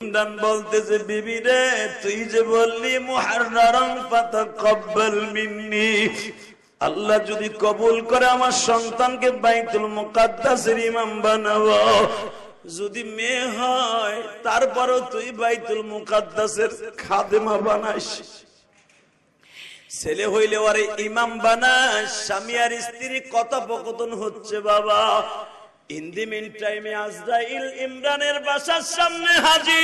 ইমরান বলতেছে, বিবি রে, তুই যে বললি মুহাররারান ফাতাকাব্বাল মিন্নি, আল্লাহ যদি কবুল করে আমার সন্তানকে বাইতুল মুকাদ্দাসের ইমাম বানাবো, যদি মেয়ে হয় তারপরও তুই বাইতুল মুকাদ্দাসের খাদেমা বানাইস, ছেলে হইলে ওরে ইমাম বানাস। স্বামী আর স্ত্রী কথোপকথন হচ্ছে বাবা। ইন দি মিন টাইমে আজরাইল ইমরানের বাসার সামনে হাজির।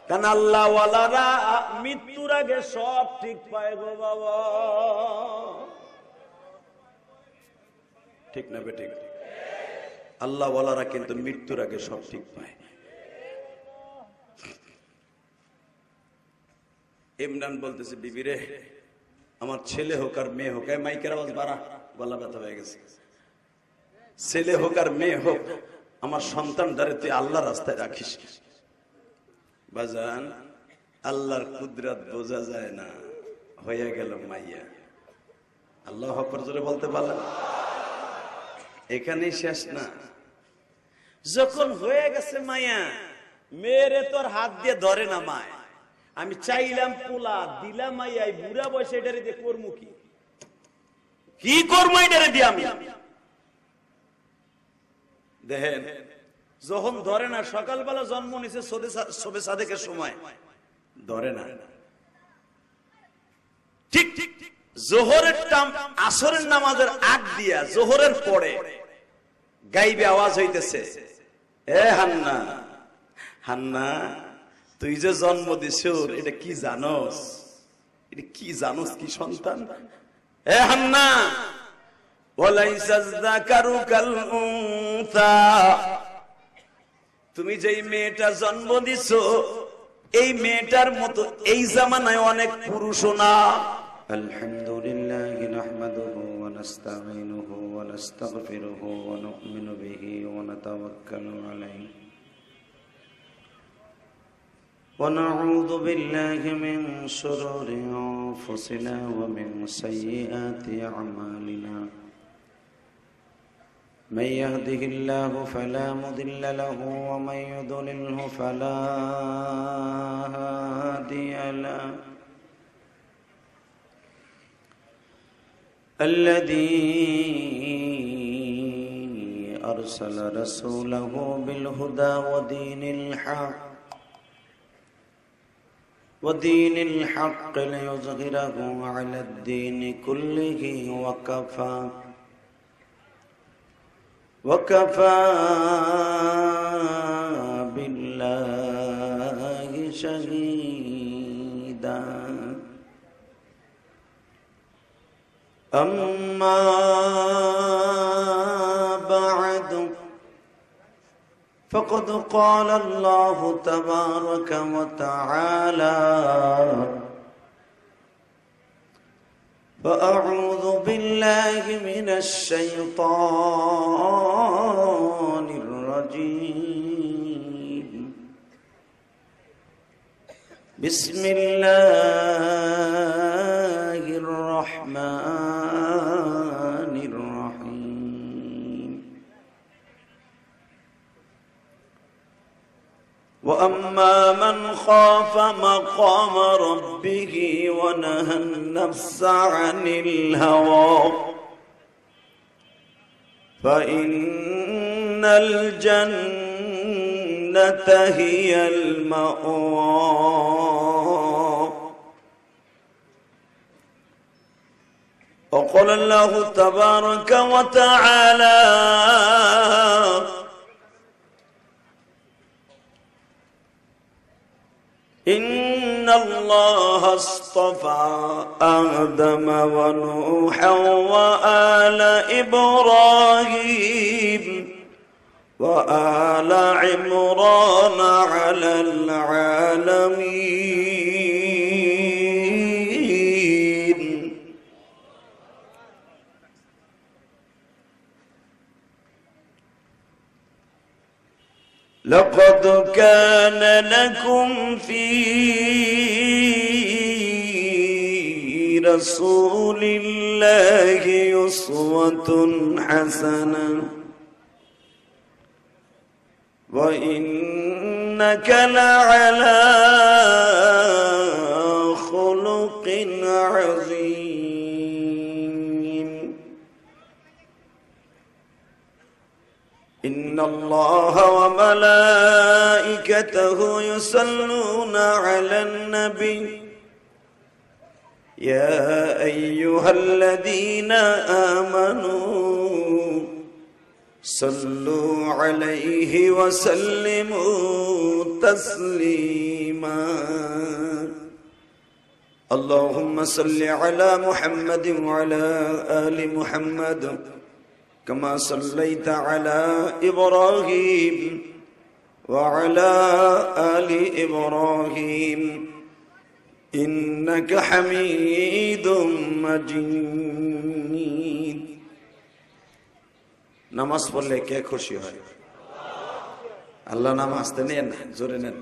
কারণ আল্লাহ ওয়ালারা মৃত্যুর আগে সব ঠিক পায় গো বাবা, ঠিক না বেঠিক? আল্লাহ ওয়ালারা কিন্তু মৃত্যুর আগে সব ঠিক পায়। ইমরান বলতেছে, বিবি রে, আমার ছেলে হোক আর মেয়ে হোক, মাইকের আওয়াজ বাড়া, গলা ব্যথা হয়ে গেছে, ছেলে হোক আর মেয়ে হোক, আমার সন্তানটারে তুই আল্লাহ রাস্তায় রাখিস। বাজান, আল্লাহর কুদরত বোঝা যায় না, হয়ে গেল মাইয়া। আল্লাহ আকবার জোরে বলতে পারলেন? এখানেই শেষ না, যখন হয়ে গেছে মাইয়া, মেয়েরে তোর হাত দিয়ে ধরে না মায়। আমি চাইলাম পোলা, দিলাম মাইয়াই, বুড়া বয়সে এটারে দিয়ে করবো কি করবো এটারে দিয়ে আমি? দেখেন, যখন ধরে না, সকালবেলা জন্ম নিছে শবে সাদেকের সময় ধরে না, ঠিক ঠিক জোহরের আসরের নামাজের আগ দিয়া জোহরের পরে গাইবে আওয়াজ হইতেছে, এ হান্না, হান্না, তুই যে জন্ম দিছ এটা কি জানোস? এটা কি জানোস? কি সন্তান? এ হান্না, ওয়ালাইসা যাকারু কাল উনসা, তুমি যেই মেয়েটা জন্ম দিছ এই মেয়েটার মতো এই জামানায় অনেক পুরুষও না। আলহামদুলিল্লাহি নাহমাদুহু ওয়া নাস্তাঈনুহু ওয়া নাস্তাগফিরুহু ওয়া নু'মিনু বিহি ওয়া নাতাওয়াক্কালু আলাইহি ونعوذ بالله من شرور أنفسنا ومن سيئات أعمالنا من يهده الله فلا مضل له ومن يضلله فلا هادي له الذي أرسل رسوله بالهدى ودين الحق ليظهره على الدين كله وكفى بالله شهيدا. أما بعد فقد قال الله تبارك وتعالى: فأعوذ بالله من الشيطان الرجيم. بسم الله الرحمن الرحيم. وأما من خاف مقام ربه ونهى النفس عن الهوى فإن الجنة هي المأوى. وقال الله تبارك وتعالى: إن الله اصطفى آدم ونوحا وآل إبراهيم وآل عمران على العالمين. لقد كان لكم في رسول الله أسوة حسنة وإنك لعلى خلق عظيم إن الله وملائكته يصلون على النبي يا أيها الذين آمنوا صلوا عليه وسلموا تسليما اللهم صل على محمد وعلى آل محمد كما صليت على إبراهيم وعلى آل إبراهيم إنك حميد مجيد নামাজ পড়লে কে খুশি হয়? আল্লাহ নাম আসতে নেন, জোরে নেন।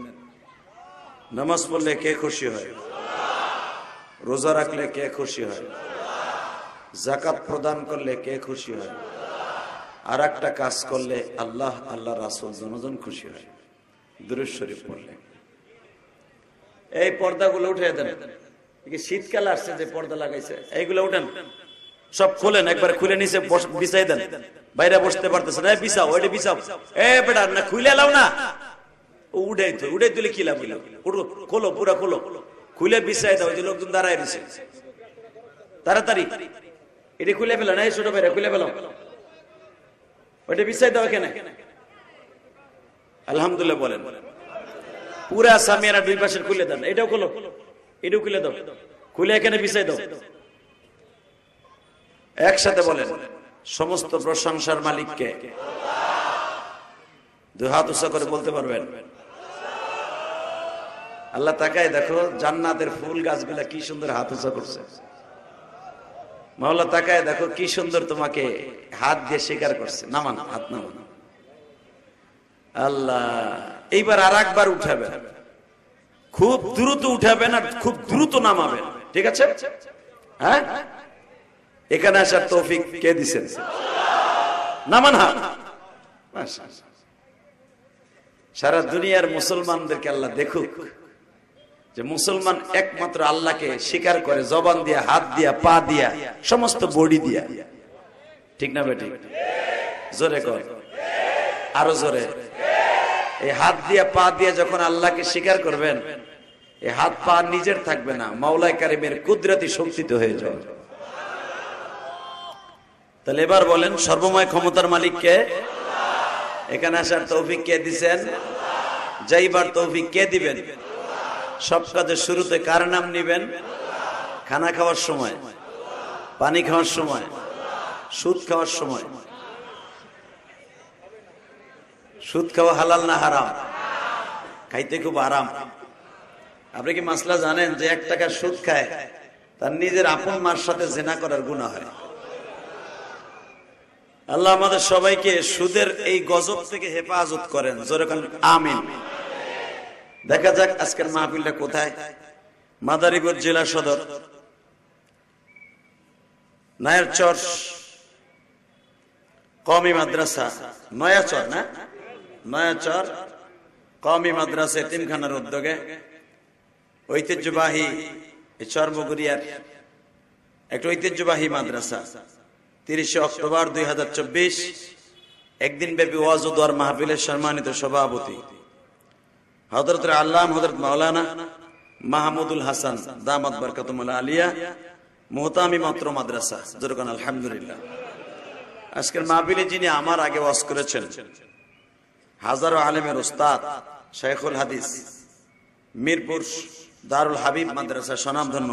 নামাজ পড়লে কে খুশি হয়? রোজা রাখলে কে খুশি হয়? যাকাত প্রদান করলে কে খুশি হয়? আর একটা কাজ করলে আল্লাহ আল্লাহ রাসূল দুজন খুশি হয়, দুরূদ শরীফ পড়লে। এই পর্দাগুলো উঠে দেন, শীতকাল আসছে যে পর্দা লাগাইছে এইগুলো উঠেন, সব খুলেন, একবার খুলে নিচে বিছাই দেন। বাইরে বসতে পারতেছে না, বিছাও, ওইটা বিছাও। এ বেটা না খুলে লাও না, উড়াই তো, উড়াই তুলে কি লাভ? খোলো, পুরা খোলো, খুলে বিছাই দাও। যে লোকজন দাঁড়ায় রয়েছে, তাড়াতাড়ি এটা খুলে ফেলো না, এই ছোট ভাইরা খুলে ফেলো, ওইটা বিছাই দাও এখানে। আলহামদুলিল্লাহ বলেন। পুরা সামিয়ারা দুই পাশের খুলে দেন, এটাও খোলো, এটাও খুলে দাও, খুলে এখানে বিছাই দাও। একসাথে বলেন, সমস্ত প্রশংসার মালিককে। দুই হাত উঁচা করে বলতে পারবেন? আল্লাহ তাকায় দেখো, জান্নাতের ফুল গাছগুলা কি সুন্দর হাত উঁচা করছে। মাওলা তাকায় দেখো কি সুন্দর তোমাকে হাত দিয়ে স্বীকার করছে। নামান, হাত নামান। আল্লাহ এইবার আর একবার উঠাবেন, খুব দ্রুত উঠাবেন আর খুব দ্রুত নামাবেন, ঠিক আছে? হ্যাঁ, এখানে আসার তৌফিক কে দিছেন? নামান হাত। সারা দুনিয়ার মুসলমানদেরকে আল্লাহ দেখুক যে মুসলমান একমাত্র আল্লাহকে স্বীকার করে, জবান দিয়া, হাত দিয়া, পা দিয়া, সমস্ত বডি দিয়া, ঠিক না বেটি? জোরে কর, আরো জোরে। এই হাত দিয়া, পা দিয়া যখন আল্লাহকে স্বীকার করবেন, এই হাত পা নিজের থাকবে না, মাওলাই কারিমের কুদরতি শক্তিতে হয়ে যাবে। তাহলে এবার বলেন, সর্বময় ক্ষমতার মালিক কে? এখানে আসার তৌফিক কে দিবেন? যাইবার তৌফিক কে দিবেন? সব কাজের শুরুতে কার নাম নিবেন? খানা খাওয়ার সময়, পানি খাওয়ার সময়, সুদ খাওয়ার সময়। সুদ খাওয়া হালাল না হারাম? খাইতে খুব আরাম। আপনি কি মাসলা জানেন যে 1 টাকা সুদ খায় তার নিজের আপন মার সাথে জিনা করার গুনাহ হয়? আল্লাহ আমাদের সবাইকে সুদের এই গজব থেকে হেফাজত করেন, জোরে বলেন আমিন। দেখা যাক আজকের মাহফিলটা কোথায়। মাদারীপুর জেলা সদর, নায়ারচর কওমি মাদ্রাসা, নয়াচর না, নয়াচর কওমি মাদ্রাসা এতিমখানার উদ্যোগে ঐতিহ্যবাহী চরমগুরিয়ার একটা ঐতিহ্যবাহী মাদ্রাসা 30 অক্টোবর 2024 একদিন ব্যাপী ওয়াজ ও দোয়ার মাহফিলের সম্মানিত সভাপতি হযরত আল্লামা হযরত মাওলানা মাহমুদুল হাসান দামাত বরকাতুল আলিয়া মুহতামি মাত্র মাদ্রাসা, যেরকম আলহামদুলিল্লাহ। আজকের মাহফিলে যিনি আমার আগে ওয়াজ করেছেন, হাজারো আলেমের উস্তাদ, শাইখুল হাদিস, মিরপুর দারুল হাবিব মাদ্রাসা স্বনামধন্য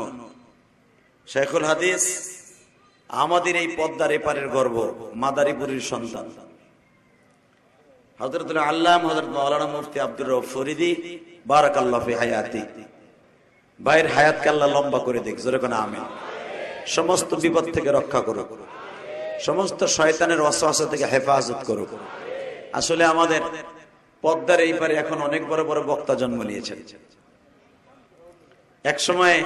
শাইখুল হাদিস, আমাদের এই পদ্মার এপারের গর্ব, মাদারীপুরের সন্তান হযরত আল্লামা হযরত মাওলানা মুফতি আব্দুর রউফ ফরিদি, বারাকাল্লাহু ফি হায়াতি। ভাইয়ের হায়াতকে আল্লাহ লম্বা করে দিক, জোরে কোন আমিন। সমস্ত বিপদ থেকে রক্ষা করুক, সমস্ত শয়তানের ওয়াসওয়াসা থেকে হেফাজত করুক। আসলে আমাদের পদ্মার এই পারে এখন অনেক বড় বড় বক্তা জন্ম নিয়েছেন। এক সময়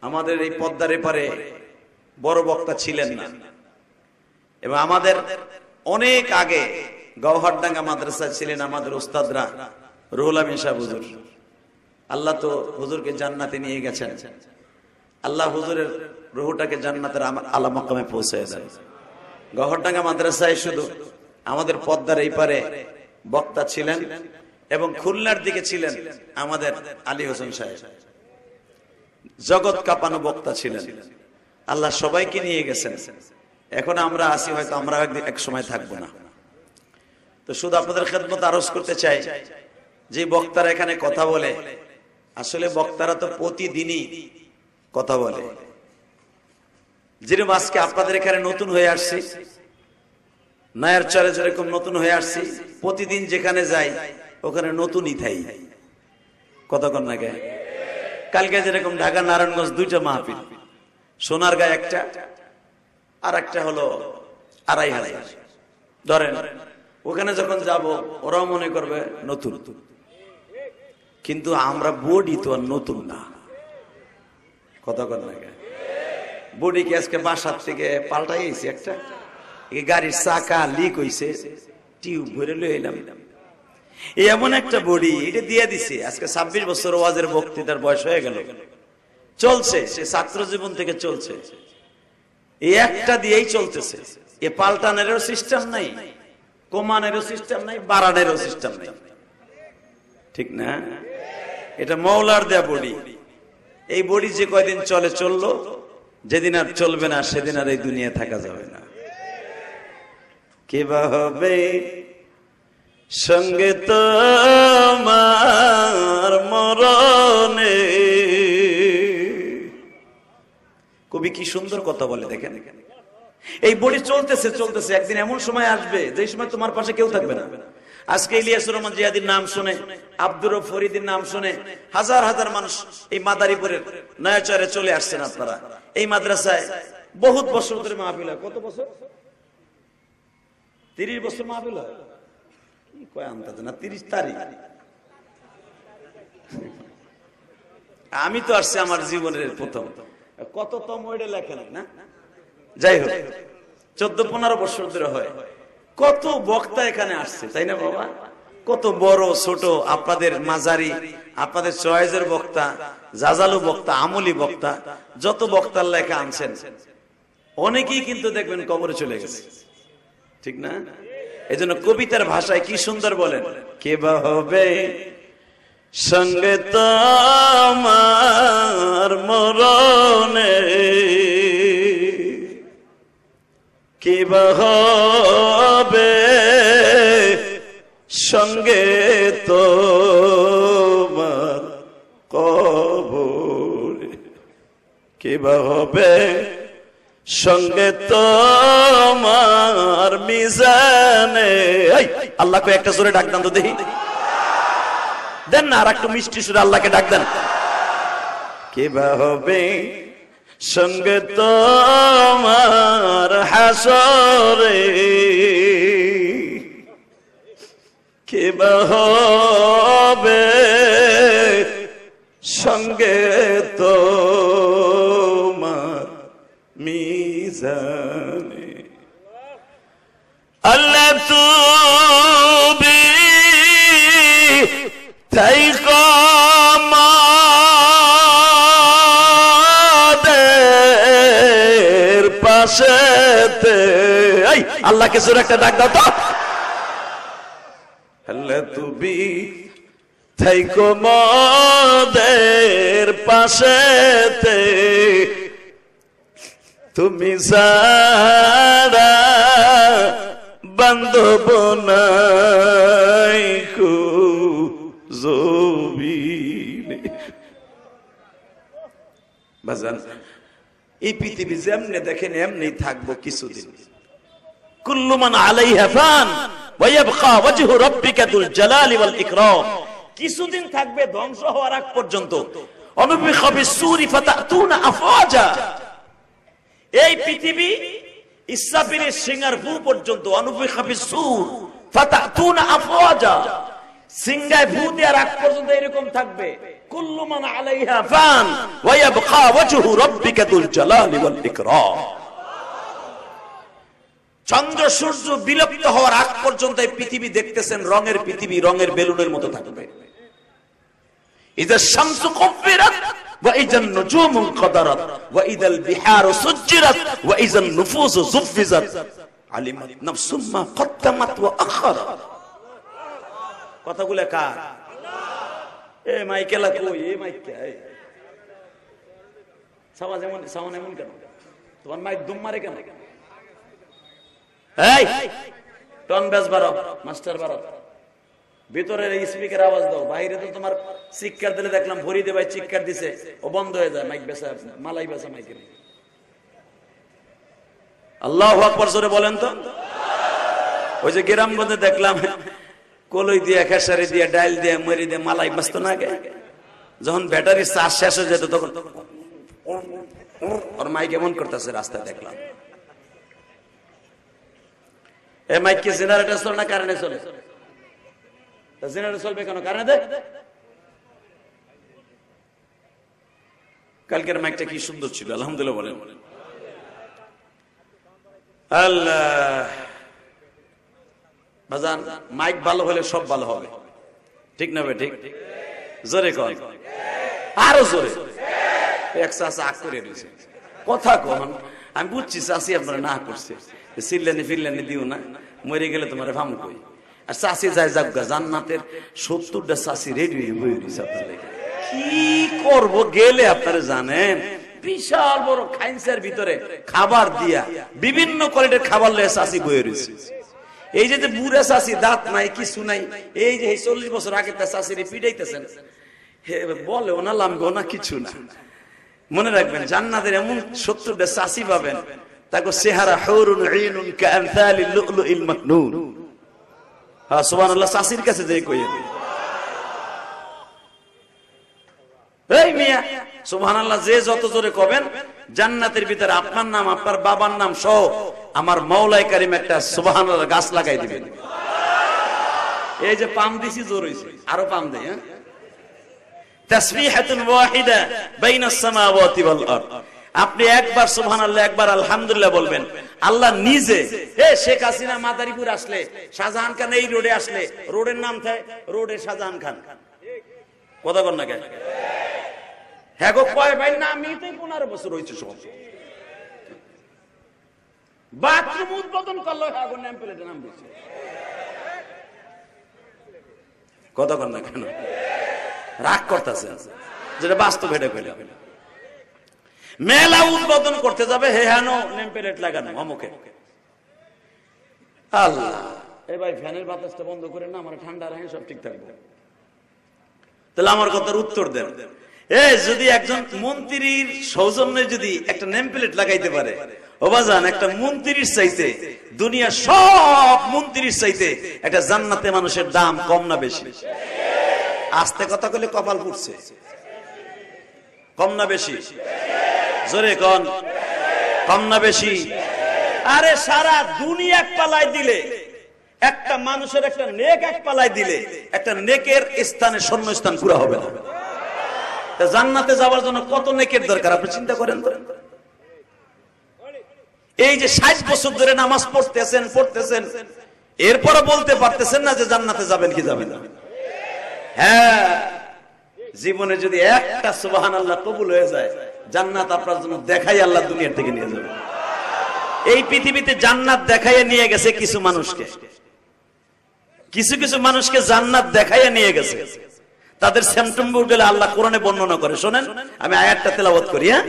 আমাদের এই পদ্মার এপারে বড় বক্তা ছিলেন না, এবং আমাদের অনেক আগে গওহরডাঙ্গা মাদ্রাসায় ছিলেন আমাদের উস্তাদরা, রুহুল আমিন সাহেব হুজুর। আল্লাহ তো হুজুরকে জান্নাতে নিয়ে গেছেন। আল্লাহ হুজুরের রুহুটাকে জান্নাতের আলা মাকামে পৌঁছে দেন। গওহরডাঙ্গা মাদ্রাসায় শুধু আমাদের পদ্মার এই পারে বক্তা ছিলেন এবং খুলনার দিকে ছিলেন আমাদের আলী হোসেন সাহেব, জগৎ কাঁপানো বক্তা ছিলেন। আল্লাহ সবাইকে নিয়ে গেছেন। এখন আমরা আসি, হয়তো আমরা এক সময় থাকবো না। তো শুধু আপনাদের খেদমত আরজ করতে চাই, যে বক্তারা এখানে কথা বলে, আসলে বক্তারা তো প্রতিদিনই কথা বলে। যেরকম আজকে আপনাদের এখানে নতুন হয়ে আসছি, নায়ার চরে যেরকম নতুন হয়ে আসছি, প্রতিদিন যেখানে যাই ওখানে নতুনই থাই। কতক্ষণ লাগে কালকে যেরকম ঢাকা নারায়ণগঞ্জ 2টা মাহফিল, সোনারগাঁ একটা, আর একটা হলো 2500। ধরেন ওখানে যখন যাব ওরাও মনে করবে নতুন, কিন্তু আমরা বডি তো আর নতুন না। কতক্ষণ লাগে বডি কি আজকে বাসার থেকে পাল্টাইছি, একটা গাড়ির চাকা লিক হইছে, টিউব ভরে লয়ে এলাম, এমন একটা বডি এটা দিয়ে দিছে। আজকে 26 বছর ওয়াজের বক্তৃতার বয়স হয়ে গেল, চলছে, সে ছাত্র জীবন থেকে চলছে, এই একটা দিয়েই চলতেছে। এ পাল্টানেরও সিস্টেম নাই, কমানেরও সিস্টেম নাই, বাড়ানেরও সিস্টেম নাই, ঠিক না? এটা মৌলার দেয়া বডি। এই বডি যে কয়দিন চলে চললো, যেদিন আর চলবে না সেদিন আর এই দুনিয়া থাকা যাবে না। কিবা হবে সঙ্গে তোমার মরণে। কবি কি সুন্দর কথা বলে দেখেন। এই বডি চলতেছে চলতেছে, একদিন এমন সময় আসবে যে সময় তোমার পাশে কেউ থাকবে না। আজকে ইলিয়াসুর রহমান জিয়াদির নাম শুনে, আব্দুর রউফ ফরিদির নাম শুনে হাজার হাজার মানুষ এই মাদারীপুরের নয়াচরে চলে আসছেন। আপনারা এই মাদ্রাসায় বহুত বছর ধরে মাহফিল হয়। কত বছর? 30 বছর মাহফিল হয়। কি কয় আনতে না, 30 তারিখ। আমি তো আসছি আমার জীবনের প্রথম। কততম ওইটা লেখেন না, যাই হোক 14-15 বছর ধরে হয়। কত বক্তা এখানে আসছে, তাই না বাবা? কত বড় ছোট, আপনাদের মাঝারি, আপনাদের চয়েসের বক্তা, জাজালু বক্তা, আমলি বক্তা, যত বক্তার লেখা আনছেন, অনেকেই কিন্তু দেখবেন কবরে চলে গেছে, ঠিক না? এই জন্য কবিতার ভাষায় কি সুন্দর বলেন, কে বা হবে সঙ্গে তোমার মরণে, কে বা হবে সঙ্গে তোমার কবরে, কে বা হবে সঙ্গে তোমার মিজানে। আল্লাহকে একটা সুরে ডাক দেন তো দেখি, দেন না, আর একটু মিষ্টি সুরে আল্লাহকে ডাক দেন। কে বা হবে সঙ্গে তোমার হাসরে, কে বা হবে সঙ্গে তোমার মিজানে। আল্লাহ তুমি তাই কমাদের পাশেতে। আল্লাহকে জোরে একটা ডাক দাও তো। আল্লাহ তুমি তাই কমাদের পাশেতে, তুমি সারা বান্ধব নাই জমিনে। বাজান, এই পৃথিবী যেমনে দেখেন এমনি থাকবো কিছুদিন। কুল্লু মান আলাইহা ফান ওয়া ইয়াবকা ওয়াজহু রাব্বিকা যুল জালালি ওয়াল ইকরাম। কিছুদিন থাকবে, ধ্বংস হওয়ার আগ পর্যন্ত। অনুফিখা বিসসূরি ফাতাতুনা আফওয়াজা। এই পৃথিবী ইসরাফিলের সিংহার ফু পর্যন্ত, অনুফিখা বিসসূর ফাতাতুনা আফওয়াজা, সিংহায় ফু দেওয়ার আগ পর্যন্ত এরকম থাকবে। কুল্লু মান আলাইহা ফান ওয়া ইয়াবকা ওয়াজহু রাব্বিকা যুল জালালি ওয়াল ইকরাম। চন্দ্র সূর্য বিলুপ্ত হওয়ার আগ পর্যন্ত এই পৃথিবী দেখতেছেন রঙের পৃথিবী, রঙের বেলুনের মতো থাকবে। ইযা শামসু কুব্বিরাত ওয়া ইযান নুজুমু কাদারাত ওয়া ইযাল বিহারু সুজ্জিরাত ওয়া ইযান নুফুসু যুফফিজাত আলিমাত নাফসুম মা কদ্দামাত ওয়া আখারাত। কথাগুলো কার? এ মাইকেলা কই? এ মাইকে সাওয়াজ এমন সাউন্ড এমন কেন? তোমার মাইক দুম মারে কেন? এই টন বেস বাড়াও, মাস্টার বাড়াও, ভিতরের স্পিকার আওয়াজ দাও। বাইরে তো তোমার চিৎকার দিলে দেখলাম ফরিদে ভাই চিৎকার দিছে, ও বন্ধ হয়ে যায়। মাইক বেচা, মালাই বেচা মাইকে। আল্লাহু আকবার জোরে বলেন তো। ওই যে গ্রামগঞ্জে দেখলাম কলই দিয়ে, খেসারি দিয়ে, ডাইল দিয়ে, মরি দিয়ে মালাই বেচত না আগে। যখন ব্যাটারি চার্জ শেষ হয়ে যেত তখন ওর মাইক এমন করতেছে, রাস্তায় দেখলাম। এই মাইক কি জেনারেটর চলে না কারেন্টে চলে? জেনারেটর চলবে কেন? কারেন্টে। কালকের মাইকটা কি সুন্দর ছিল, আলহামদুলিল্লাহ বলেন। আল্লাহ বাজান, মাইক ভালো হলে সব ভালো হবে, ঠিক না? ঠিক জোরে কন, আরো জোরে। এক চাচা আগ করে দিয়েছে, কথা কন। আমি বুঝছি চাষি আপনারা না করছে, চিল্লানি ফিল্লানি দিও না, মরে গেলে তোমার ভাম কই। আর চাষি যায় যাক, জান্নাতের 70টা চাষি রেডি হয়ে বই রয়েছে আপনার লেগে। কি করব গেলে আপনারা জানেন, বিশাল বড় খাইন্সের ভিতরে খাবার দিয়া বিভিন্ন কোয়ালিটির খাবার লয়ে চাষি বই রয়েছে। এই যে বুড়া চাষি, দাঁত নাই কিছু নাই, এই যে 40 বছর আগে তার চাষিরে পিটাইতেছেন, বলেও না লামবেও না কিছু না। মনে রাখবেন, জান্নাতের এমন 70টা চাষি পাবেন, তাকে চেহারা হুরুন ঈনুন কাআমসালিল লুলুইল মাকনুন। হ্যাঁ সুবহানাল্লাহ। চাষির কাছে যাই কইেন, এই মিয়া সুবহানাল্লাহ, যে যত জোরে কবেন, জান্নাতের ভিতরে আপনার নাম, আপনার বাবার নাম সহ আমার মাওলাই কারীম একটা সুবহানাল্লাহ গাছ লাগাই দিবেন। এই যে পাম দিছি, জোর হইছে, আরো পাম দেই। হ্যাঁ, তাসবিহাতুন ওয়াহিদা বাইনাস সামাওয়াতি ওয়াল আরদ। আপনি একবার সুবহানাল্লাহ, একবার আলহামদুলিল্লাহ বলবেন, আল্লাহ নিজে। শেখ হাসিনা মাদারীপুর আসলে, শাহজাহান খান এই রোডে আসলে, রোডের নাম থাকে রোডে শাহজাহান খান। কথা কর না কেন? হ্যাঁ গো, কয় ভাই না, আমি তো 15 বছর হয়েছে সব। বাথরুম উদ্বোধন করলো, হ্যাঁ গো, নাম প্লেটে নাম দিচ্ছে। কথা কর না কেন? রাগ করতেছে, যেটা বাস্তব হেঁটে পেলে। মেলা উদ্বোধন করতে যাবে, হে হানো নেম প্লেট লাগানো অমুকে। আল্লাহ, এই ভাই ফ্যানের বাতাসটা বন্ধ করে না, আমার ঠান্ডা রাখে, সব ঠিক থাকবে। তাহলে আমার কথার উত্তর দেন। যদি একজন মন্ত্রীর সৌজন্যে যদি একটা নেম প্লেট লাগাইতে পারে, ও বাজান, একটা মন্ত্রীর চাইতে, দুনিয়া সব মন্ত্রীর চাইতে একটা জান্নাতে মানুষের দাম কম না বেশি? আস্তে কথা কইলে কপাল ফুটছে। কম না বেশি? জোরে কন, কম না বেশি? আরে সারা দুনিয়া এক পালায় দিলে, একটা মানুষের একটা নেক এক পালায় দিলে, একটা নেকের স্থানে শূন্যস্থান পুরা হবে না। জান্নাতে যাওয়ার জন্য কত নেকের দরকার আপনি চিন্তা করেন। এই যে 60 বছর ধরে নামাজ পড়তেছেন, এরপরে বলতে পারতেছেন না যে জান্নাতে যাবেন কি যাবেন না? হ্যাঁ, জীবনে যদি একটা সুবহানাল্লাহ কবুল হয়ে যায়, জান্নাত আপনার জন্য দেখাই আল্লাহ দুনিয়া থেকে নিয়ে যাবে। এই পৃথিবীতে জান্নাত দেখাইয়া নিয়ে গেছে কিছু মানুষকে, কিছু মানুষকে জান্নাত দেখাইয়া নিয়ে গেছে। তাদের সেপ্টেম্বর গেলে আল্লাহ কোরআনে বর্ণনা করে, শোনেন, আমি আয়াতটা তেলাওয়াত করি। হ্যাঁ,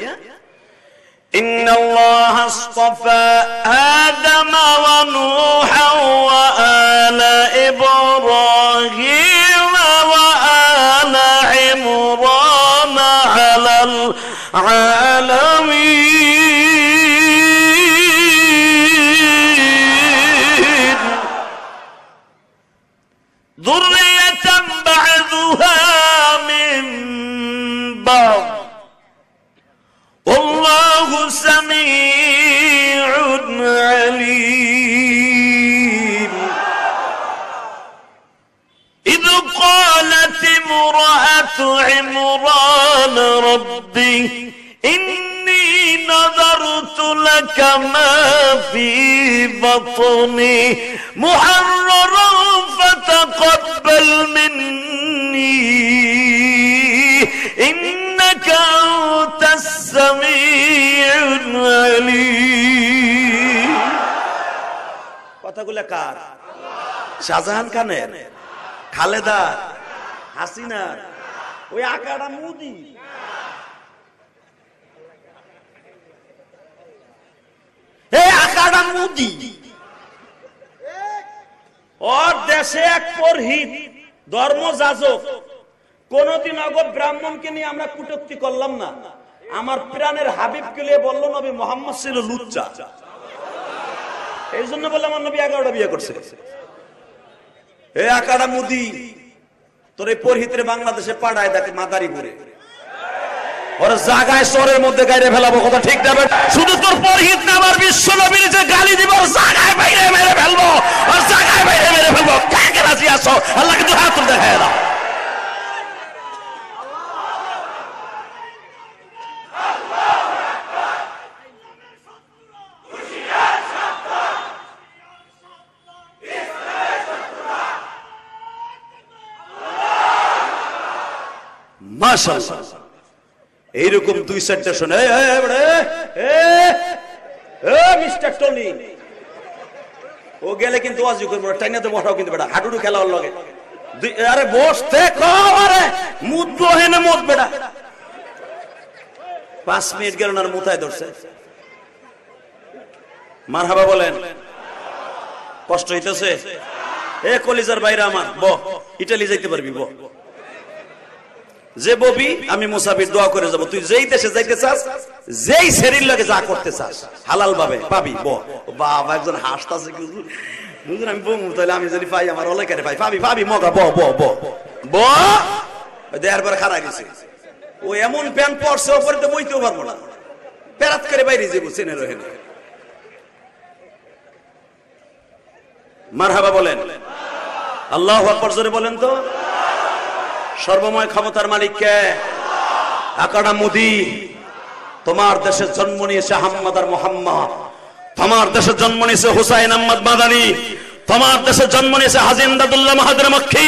ইন্নাল্লাহা আসতাফা আদম ওয়া নূহা ওয়া আলা ইব্রাহিম ওয়া আলা ইমরান আলাল আলামিন যুররিয়াতান বা'দুহা মিন বা'দ والله سميع عليم إذ قالت امرأة عمران ربي إني نذرت لك ما في بطني محررا فتقبل مني إنك أنت السميع العليم কথাগুলো কার? শাহজাহান খানের, খালেদা, হাসিনা, ওই আকাড়া মোদি। আকাড়া মোদি ওর দেশে এক পুরোহিত ধর্মযাজক কোনদিন অগো ব্রাহ্মণকে নিয়ে আমরা কটূক্তি করলাম না। আমার প্রাণের হাবিবকে নিয়ে বললো নবী মুহাম্মদ ছিল লুচ্চা, এই জন্য বললাম আমার নবী 11টা বিয়ে করছে। এ আকাড়া মোদি তোর এই পুরোহিতরে বাংলাদেশে পাঠায় দেখে মাদারীপুরে, ওর জায়গায় শহরের মধ্যে গাইরে ফেলাবো, কথা ঠিক যাবে। শুধু তোর পুরোহিত না, আমার বিশ্ব নবীর যে গালি দিব ওর জায়গায় বাইরে মেরে ফেলবো, ওর জায়গায় বাইরে মেরে ফেলবো। কাকে রাজি আসো? আল্লাহকে তো হাত তুলে দেখায় দাও। মাশাআল্লাহ এইরকম 2-4টা শুনে মিস্টার টনি ও গেলে কিন্তু ওয়াজি করব না, টাইনাতে বসাও কিন্তু বেটা হাডুডু খেলা ওর লগে। আরে বসতে কও, আরে মুদ বহে না মুদ বেটা। 5 মিনিট গেল না, মুতায় ধরছে। মারহাবা বলেন, কষ্ট হইতেছে? এ কলিজার বাইরে আমার ব, ইটালি যাইতে পারবি ব, যে ববি আমি মুসাফির দোয়া করে যাব। তুই যেই দেশে যাইতে চাস, যেই শরীর লাগে যা করতে চাস হালাল ভাবে পাবি। বাবা একজন হাসতাছে, হুজুর আমি বমু, তাহলে আমি যদি পাই আমার এলাকায় পাই, পাবি পাবি মগা ব ব ব ব দেয়ার পরে খারাপ গেছে। ও এমন প্যান্ট পরছে ওপরে তো বইতেও পারবো না, পেরাত করে বাইরে যাবো চেনে রহে না। মারহাবা বলেন, আল্লাহু আকবার জোরে বলেন তো। সর্বময় ক্ষমতার মালিক কে? আকাড়া মোদি। তোমার দেশে জন্ম নিয়েছে আহমদ আর মোহাম্মদ, তোমার দেশে জন্ম নিয়েছে হুসাইন আহমদ মাদানী, তোমার দেশে জন্ম নিয়েছে হাজী ইমদাদুল্লাহ মাহাদির মক্কি,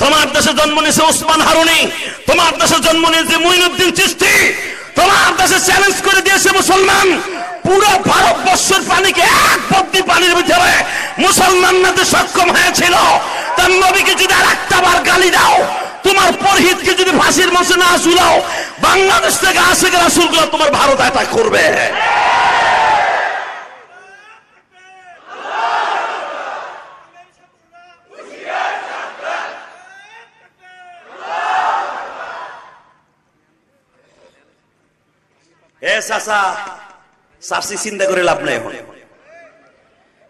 তোমার দেশে জন্ম নিয়েছে উসমান হারুনি, তোমার দেশে জন্ম নিয়েছে মুইনুদ্দিন চিশতি, তোমার দেশে চ্যালেঞ্জ করে দিয়েছে মুসলমান। পুরো ভারতবর্ষের পানিকে এক পদ্মী পানির ভিতরে মুসলমান নাতে সক্ষম হয়েছিল। তার নবীকে যদি আর একটা বার গালি দাও, তোমার পুরোহিতকে যদি ফাঁসির মঞ্চে না ঝুলাও, বাংলাদেশ থেকে আশিক রাসূলগুলো তোমার ভারত অ্যাটাক করবে। এ চাচা চাষি চিন্তা করে লাভ নাই। এখন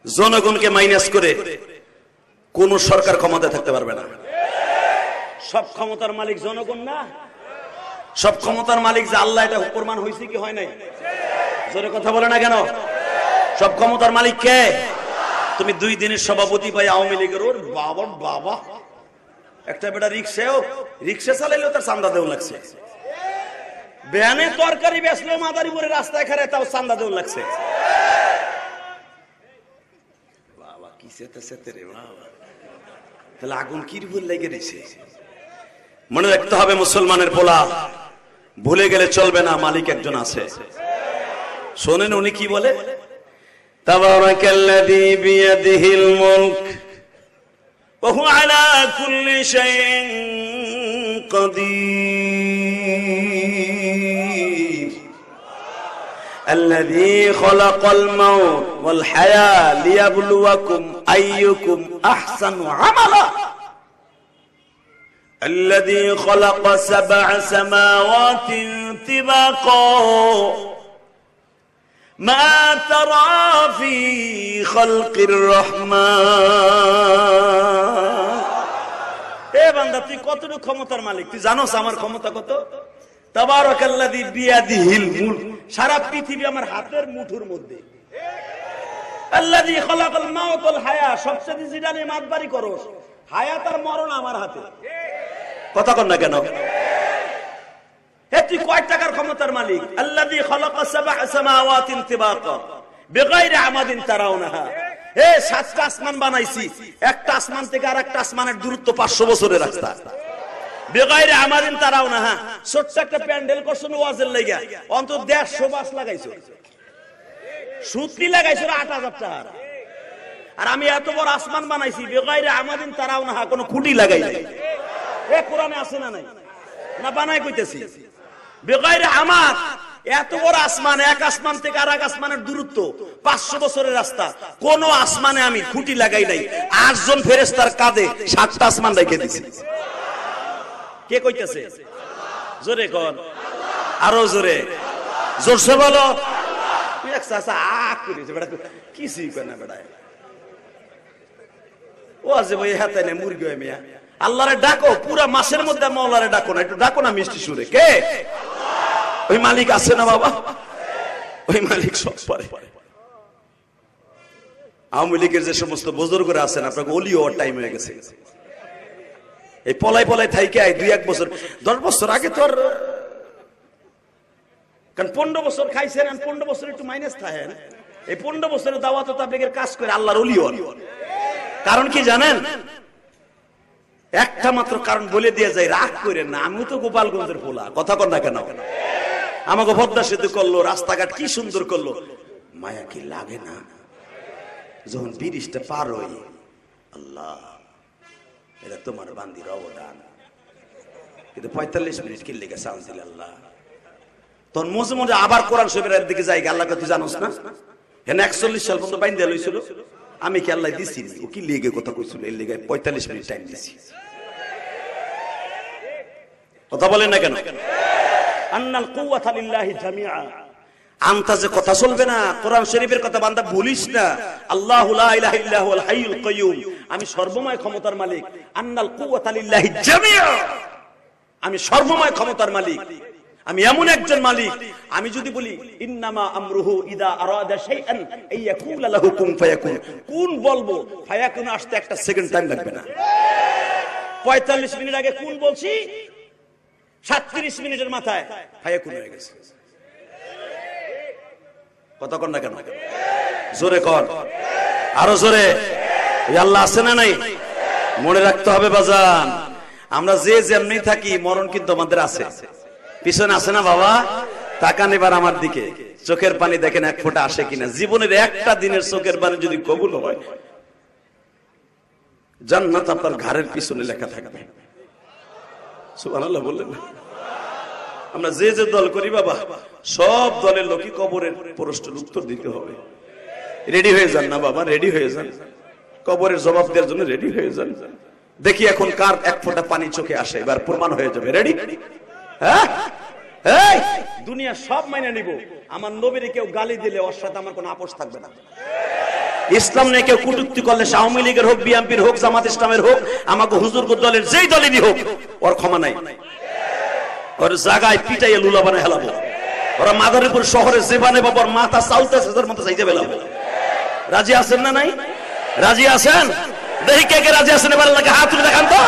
জনগণকে মাইনাস করে কোন সরকার ক্ষমতায় থাকতে পারবে না। সব ক্ষমতার মালিক জনগণ না? সব ক্ষমতার মালিক যে আল্লাহ, এটা প্রমাণ হয়েছে কি হয় নাই? জোরে কথা বলে না কেন? সব ক্ষমতার মালিক কে? তুমি 2 দিনের সভাপতি ভাই আওয়ামী লীগের, ওর বাবা বাবা একটা বেটা রিক্সা চালাইলেও তার চান্দা দেওয়া লাগছে, ভ্যানে তরকারি বেচলেও মাদারীপুরে রাস্তায় খারে তাও চান্দা দেওয়া লাগছে। বাবা কি চেতে রে বাবা, তাহলে আগুন কি লেগে রয়েছে। মনে রাখতে হবে মুসলমানের পোলা, ভুলে গেলে চলবে না, মালিক একজন আছে। শোনেন উনি কি বলে, তাবারাকাল্লাযী বিয়াদিহিল মুলক ওয়া হুয়া আলা কুল্লি শাইইন কাদির الذي خلق الموت والحياة ليبلوكم أيكم أحسن عملا الذي خلق 7 سماوات طباقا ما ترى في خلق الرحمن। এ বান্দা তুই কতটুকু ক্ষমতার মালিক তুই জানোস? আমার ক্ষমতা কত? তাবারাকাল্লাযী বিয়াদিহিল মুলক, সারা পৃথিবী আমার হাতের মুঠোর মধ্যে। আল্লাযী খালাকাল মাউত ওয়াল হায়া, সবচেয়ে যেটা নিয়ে মাতবাড়ি করস, হায়াত আর মরণ আমার হাতে। কথা কন না কেন? হে তুই কয় টাকার ক্ষমতার মালিক? আল্লাযী খালাকা সাবআ সামাওয়াতিন তিবাকা বিগাইরি আমাদিন তারাউনাহা। হে 7টা আসমান বানাইছি, একটা আসমান থেকে আরেকটা আসমানের দূরত্ব 500 বছরের রাস্তা। বিগাইরি আমাদিন তারাউনাহা। ছোট্ট একটা প্যান্ডেল করছো ওয়াজের লাগা, অন্তত 150 বাস লাগাইছো, সুতলি লাগাইছো 8000 টাকা। আর আমি এত বড় আসমান বানাইছি, বিগাইরি আমাদিন তারাউনাহা, কোনো খুঁটি লাগাই নাই। এ কোরআনে আছে না নাই? না বানাই কইতেছি। বেগাইরে আমাদ, এত বড় আসমান, এক আসমান থেকে আর এক আসমানের দূরত্ব 500 বছরের রাস্তা, কোন আসমানে আমি খুঁটি লাগাই নাই। 8 জন ফেরেশতার কাঁধে 7টা আসমান রেখে দিছি। কে কইতেছে? জোরে কোন, আরো জোরে, জোরসে বলো। কিছুই কয় না বেড়ায়। ও আছে ভাই হাতে নেই মুরগি হয় মিয়া। আল্লাহরে ডাকো, পুরা মাসের মধ্যে মাওলারে ডাকো না, একটু ডাকো না মিষ্টি সুরে। কে? ওই মালিক আছে না বাবা, ওই মালিক সব পারে। আওয়ামী লীগের যে সমস্ত বুজুর্গরা আছেন, আপনাকে ওলি হওয়ার টাইম হয়ে গেছে। এই পলাই পলাই থাইকে 2-1 বছর 10 বছর আগে তো আর, কারণ 15 বছর খাইছেন, 15 বছর একটু মাইনাস থাকেন। এই 15 বছরের দাওয়াত তাবলীগের কাজ করে আল্লাহর ওলি হন। কারণ কি জানেন? একটা মাত্র কারণ বলে দিয়ে যায়, রাগ করেন না, আমি তো গোপালগঞ্জের পোলা, কথা কন না কেন? আমাকে পদ্মা সেতু করলো, রাস্তাঘাট কি সুন্দর করলো, মায়া কি লাগে না? যখন 30টা পার হই, আল্লাহ এটা তোমার বান্দির অবদান। কিন্তু 45 মিনিট কি লেগে সাউন্ড দিল আল্লাহ। তখন মজে মজে আবার কোরআন শরীফের দিকে যাই, আল্লাহকে তুই জানোস না, হেন 41 সাল পর্যন্ত বাইন দেয়া লইছিল, আমি কি আল্লাহ দিছি? ও কি লেগে কথা কইছিল, এই লেগে 45 মিনিট টাইম দিছি। কথা বলেন না কেন? আন্নাল কুওয়াতা লিল্লাহি জামিআ। আনতাজে কথা চলবে না, কোরআন শরীফের কথা বান্দা ভুলিস না। আল্লাহু লা ইলাহা ইল্লা হুয়াল হাইয়ুল কাইয়ুম, আমি সর্বময় ক্ষমতার মালিক। আন্নাল কুওয়াতা লিল্লাহি জামিআ, আমি সর্বময় ক্ষমতার মালিক। আমি এমন একজন মালিক, আমি যদি বলি ইন্নামা আমরুহু ইদা আরাদা শাইআন আইয়াকুলা লাহু কুন ফায়াকুন, কুন বলবো, ফায়াকুন আসতে একটা সেকেন্ড টাইম লাগবে না। 45 মিনিট আগে কুন বলছি, 37 মিনিটের মাথায় ফায়াকুন হয়ে গেছে। কথা কন না কেন? জোরে কর, আরো জোরে। ওই আল্লাহ আছে না নাই? মনে রাখতে হবে বাজান, আমরা যে যেমনি থাকি, মরণ কিন্তু আমাদের আছে, পিছনে আছে না বাবা? তাকান এবার আমার দিকে, চোখের পানি দেখেন 1 ফোঁটা আসে কিনা। জীবনের একটা দিনের চোখের পানি যদি কবুল হয়, জান্নাত আপনার ঘাড়ের পিছনে লেখা থাকবে। সুবহানাল্লাহ বললেন না? আমরা যে যে দল করি বাবা, সব দলের লোকই কবরের প্রশ্নের উত্তর দিতে হবে। রেডি হয়ে যান না বাবা, রেডি হয়ে যান, কবরের জবাব দেওয়ার জন্য রেডি হয়ে যান। দেখি এখন কার 1 ফোঁটা পানি চোখে আসে, এবার প্রমাণ হয়ে যাবে। রেডি? হ্যাঁ, এই দুনিয়া সব মাইনে নিব, আমার নবীর কেউ গালি দিলে ওর সাথে আমার কোনো আপোষ থাকবে না। ইসলাম নিয়ে কেউ কটূক্তি করলে, আওয়ামী লীগের হোক, বিএনপির হোক, জামাত ইসলামের হোক, আমাকে হুজুর দলের যেই দলেরই হোক, ওর ক্ষমা নাই। ওর জায়গায় পিটাইয়ে লুলা বানায় হেলাবো। ওরা মাদারীপুর শহরে যেভাবে বাবার মাথা চাউতে সেটার মতো চাইতে বেলাবো। রাজি আছেন না নাই? রাজি আছেন? দেখি কে কে রাজি আছেন, এবার লাগে হাত তুলে দেখান তো।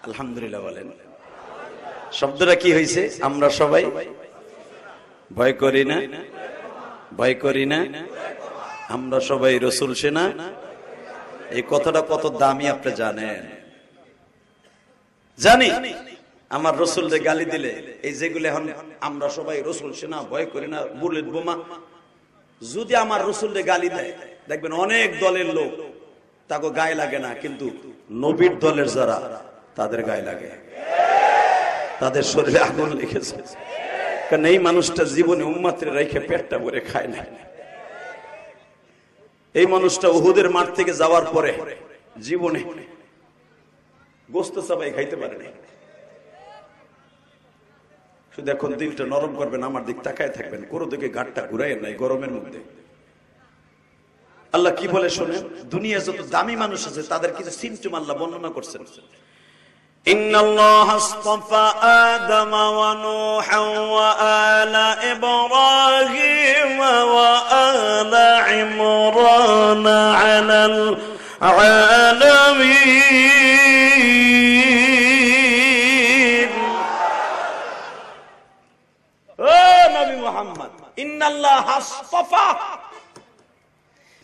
আলহামদুলিল্লাহ বলেন। শব্দটা কি হয়েছে? আমরা সবাই ভয় করি না, ভয় করি না, আমরা সবাই রসুল সেনা। এই কথাটা কত দামি আপনি জানেন? জানি আমার রসুলকে গালি দিলে, এই যেগুলো এখন আমরা সবাই রসুল সেনা, ভয় করি না, বুলেট বোমা, যদি আমার রসুলকে গালি দেয়, দেখবেন অনেক দলের লোক তাকে গায়ে লাগে না, কিন্তু নবীর দলের যারা, তাদের গায়ে লাগে, তাদের শরীরে আগুন লেগেছে। কারণ এই মানুষটা জীবনে উম্মতের রেখে পেটটা ভরে খায় না। এই মানুষটা উহুদের মাঠ থেকে যাওয়ার পরে জীবনে গোস্ত চাবাই খাইতে পারে না। শুধু এখন দিলটা নরম করবেন, আমার দিক তাকায় থাকবেন, কোনো দিকে ঘাটটা ঘুরাই নাই গরমের মধ্যে। আল্লাহ কি বলে শোনেন, দুনিয়া যত দামি মানুষ আছে তাদের কিছু সিমটম আল্লাহ বর্ণনা করছেন। ইন্নাল্লাহা আসতাফা আদম ওয়া নূহা ওয়া আলা ইব্রাহিম ওয়া আলা ইমরান আলাল আলামিন। ও নবী মুহাম্মদ, ইন্নাল্লাহা আসতাফা,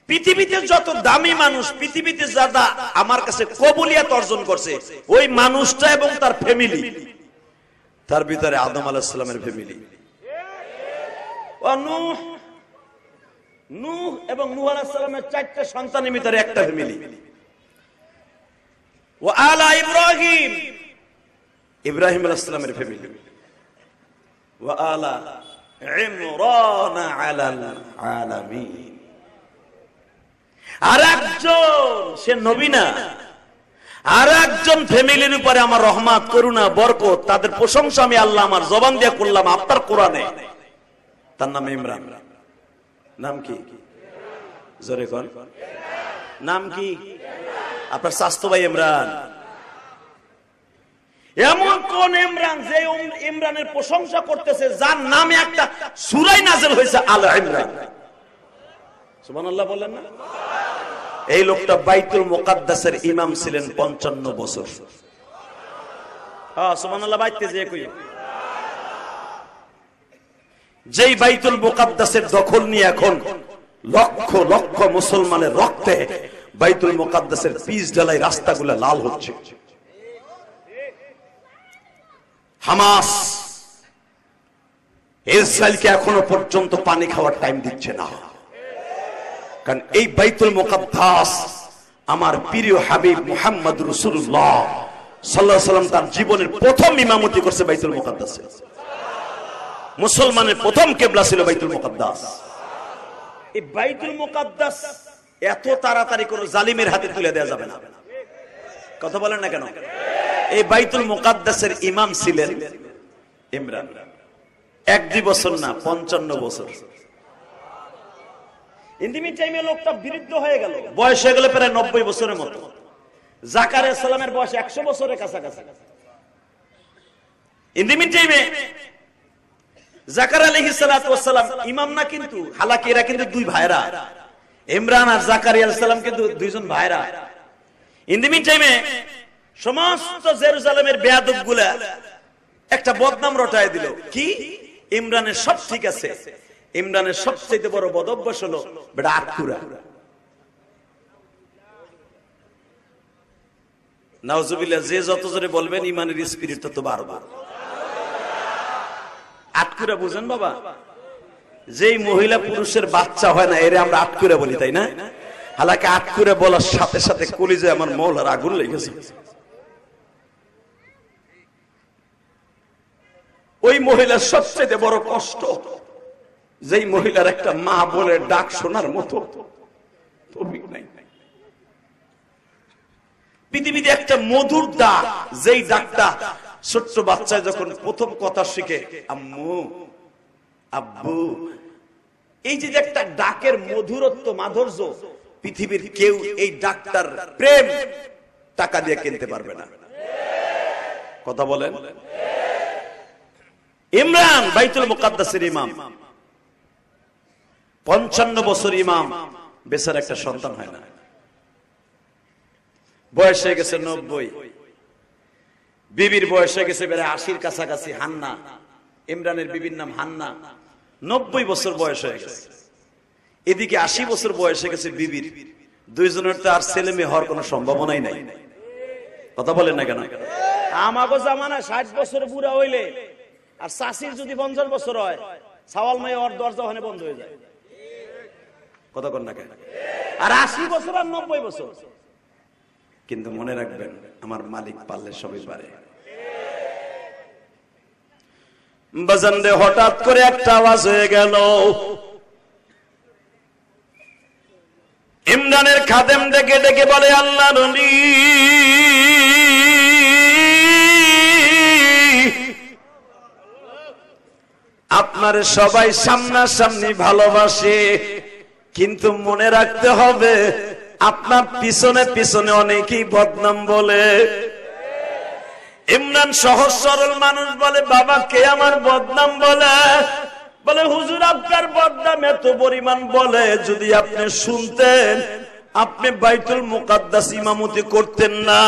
পৃথিবীতে যত দামি মানুষ, পৃথিবীতে যারা আমার কাছে কবুলিয়ত অর্জন করছে, ওই মানুষটা এবং তার ফ্যামিলি, তার ভিতরে আদম আলাইহিস সালামের ফ্যামিলি, নূহ এবং নূহ আলাইহিস সালামের 4টা সন্তানের ভিতরে একটা ফ্যামিলি, ওয়া আলা ইব্রাহিম, ইব্রাহিম আলাইহিস সালামের ফ্যামিলি, ওয়া আলা ইমরান আলাল আলামিন। আর একজন, সে নবী না, আর একজন ফ্যামিলির উপরে আমার রহমত, করুণা, বরকত, তাদের প্রশংসা আমি আল্লাহ আমার জবান দিয়ে করলাম আপনার কোরআনে। তার নাম ইমরান। নাম কি? জোরে কোন নাম কি? আপনার স্বাস্থ্য ভাই ইমরান। এমন কোন ইমরান যে ইমরানের প্রশংসা করতেছে, যার নামে একটা সূরা নাযিল হয়েছে আল ইমরান। সুবহানাল্লাহ বলেন না? এই লোকটা বাইতুল মুকাদ্দাসের ইমাম ছিলেন 55 বছর। হ্যাঁ সুবহানাল্লাহ বাইতে যে কই, যেই বাইতুল মুকাদ্দাসের দখল নিয়ে এখন লক্ষ লক্ষ মুসলমানের রক্তে বাইতুল মুকাদ্দাসের পিচ ঢালাই রাস্তাগুলো লাল হচ্ছে। হামাস ইসরায়েলকে এখনো পর্যন্ত পানি খাওয়ার টাইম দিচ্ছে না, কারণ এই বাইতুল মুকাদ্দাস আমার প্রিয় হাবিব মুহাম্মদ রাসূলুল্লাহ সাল্লাল্লাহু আলাইহি ওয়াসাল্লাম তার জীবনের প্রথম ইমামতি করছে বাইতুল মুকাদ্দাসে। মুসলমানের প্রথম কিবলা ছিল বাইতুল মুকাদ্দাস। এই বাইতুল মুকাদ্দাস এত তাড়াতাড়ি কোন জালিমের হাতে তুলে দেওয়া যাবে না। কথা বলেন না কেন? এই বাইতুল মুকাদ্দাসের ইমাম ছিলেন ইমরান। 1-2 বছর না, 55 বছর। ইন্দিমি টাইমে লোকটা বিরুদ্ধ হয়ে গেল, বয়স হয়ে গেল প্রায় 90 বছরের মতো। জাকারিয়া সালামের বয়স 100 বছরের কাছাকাছি। ইন্দিমি টাইমে জাকারিয়া আলাইহিস সালাতু ওয়াস সালাম ইমাম না, কিন্তু হালাকি এরা কিন্তু দুই ভাইরা, ইমরান আর জাকারিয়া আলাইহিস সালাম কিন্তু দুইজন ভাইরা। ইন্দিমি টাইমে সমস্ত জেরুজালেমের বেয়াদবগুলা একটা বদনাম রটায় দিল, কি ইমরানের সব ঠিক আছে, ইমরানের সবচেয়ে বড় বদ অভ্যাস হলো বেটা আটকুরা। নাউজুবিল্লাহ, যে যত জোরে বলবেন ইমানের স্পিরিট তত বাড়বে। আটকুরা বুঝেন বাবা? যেই মহিলা পুরুষের বাচ্চা হয় না, এরে আমরা আটকুরা বলি, তাই না? হালাকি আটকুরা বলার সাথে সাথে কলিজায় আমার মৌলার আগুন লেগেছে। ওই মহিলার সবচেয়ে বড় কষ্ট, যেই মহিলার একটা মা বলে ডাক শোনার মতো তৌফিক নাই। পৃথিবীতে একটা মধুর ডাক, যেই ডাকটা ছোট্ট বাচ্চায় যখন প্রথম কথা শিখে আম্মু আব্বু, এই যে একটা ডাকের মধুরত্ব, মাধুর্য, পৃথিবীর কেউ এই ডাকটার প্রেম টাকা দিয়ে কিনতে পারবে না। কথা বলেন? ইমরান বাইতুল মুকাদ্দাসের ইমাম, 55 বছর ইমাম, বেচার একটা সন্তান হয় না। বয়স হয়ে গেছে 90, বিবির বয়স হয়ে গেছে প্রায় 80-র কাছাকাছি। হান্না, ইমরানের বিবির নাম হান্না, 90 বছর বয়স হয়ে গেছে। এদিকে 80 বছর বয়স হয়ে গেছে বিবির। দুইজনের তো আর ছেলে মেয়ে হওয়ার কোনো সম্ভাবনাই নাই। কথা বলেন না কেন? আমাগো জামানা 60 বছর বুড়া হইলে আর চাষির যদি 50 বছর হয়, সাওয়াল মেয়ে ওর দরজা ওখানে বন্ধ হয়ে যায়। কথা কন না কেন? আর 80 বছর আর 90 বছর। কিন্তু মনে রাখবেন, আমার মালিক পারলে সবই পারে। বাজানরে হঠাৎ করে একটা আওয়াজ হয়ে গেল। ইমরানের খাদেম ডেকে ডেকে বলে, আল্লাহর নবী, আপনার সবাই সামনাসামনি ভালোবাসে, কিন্তু মনে রাখতে হবে আপনার পিছনে পিছনে অনেকেই বদনাম বলে। ইমরান সহজ সরল মানুষ বলে, বাবা কে আমার বদনাম বলে? বলে হুজুর আপনার বদনাম এত পরিমাণ বলে, যদি আপনি শুনতেন আপনি বাইতুল মুকাদ্দাস ইমামতি করতেন না।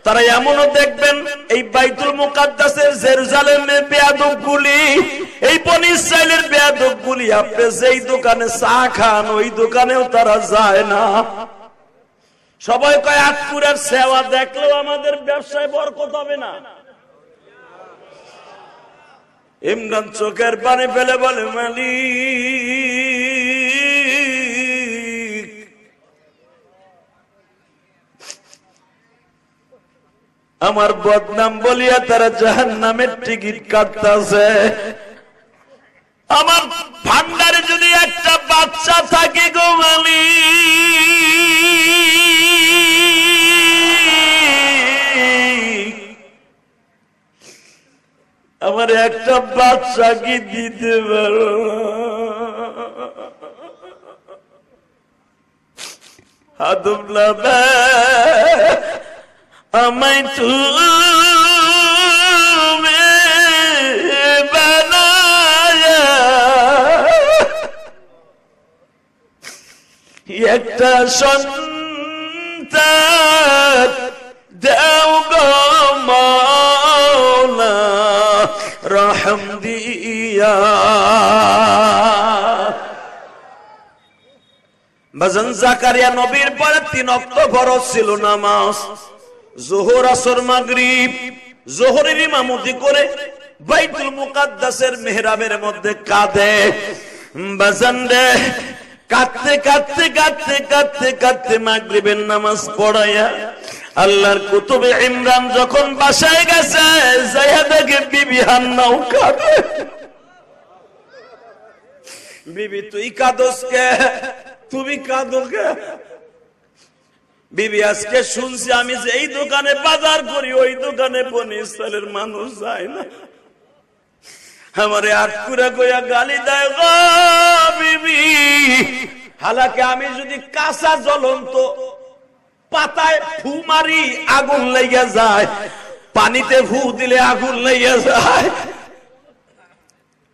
তারা এমনও দেখবেন এই বাইতুল মুকাদ্দাসের জেরুজালেমের বেয়াদবগুলি, এই বনি ইসরাইলের বেয়াদবগুলি আপনি যেই দোকানে চা খান ওই দোকানেও তারা যায় না। সবাই কয় আটকুরার সেবা দেখলেও আমাদের ব্যবসায় বরকত হবে না। ইমরান চোখের পানি ফেলে বলে, মালিক আমার বদনাম বলিয়া তারা জাহান্নামের টিকিট কাটতেছে। আমার ভান্ডারে যদি একটা বাচ্চা থাকে গো মালিক, আমার একটা বাচ্চা কি দিতে পারো? আদমলা আমায় তুমি বানায়া একটা সন্তান দাও গো মাওলা রহম দিয়া। বাজান জাকারিয়া নবীর পরে 3 ওয়াক্ত ফরজ ছিল নামাজ, যোহর আসর মাগরিব। যোহরের ইমামতি করে বাইতুল মুকাদ্দাসের মেহরাবের মধ্যে কাঁদে। বাজান রে কাঁদতে কাঁদতে কাঁদতে কাঁদতে কাঁদতে মাগরিবের নামাজ পড়াইয়া আল্লাহর কুতুবে ইমরান যখন বাসায় গেছে, যাইয়া দেখে বিবি হান্নাও কাঁদে। বিবি তুই কাঁদোস কে? তুমি কাঁদো কে? বিবি আজকে শুনছি আমি যে এই দোকানে বাজার করি ওই দোকানে বনি ইসরাইলের মানুষ যায় না। আমারে আটকুরা কইয়া গালি দেয় গো বিবি। হালাকে আমি যদি কাঁচা জ্বলন্ত পাতায় ফু মারি আগুন লেগে যায়, পানিতে ফু দিলে আগুন লেগে যায়।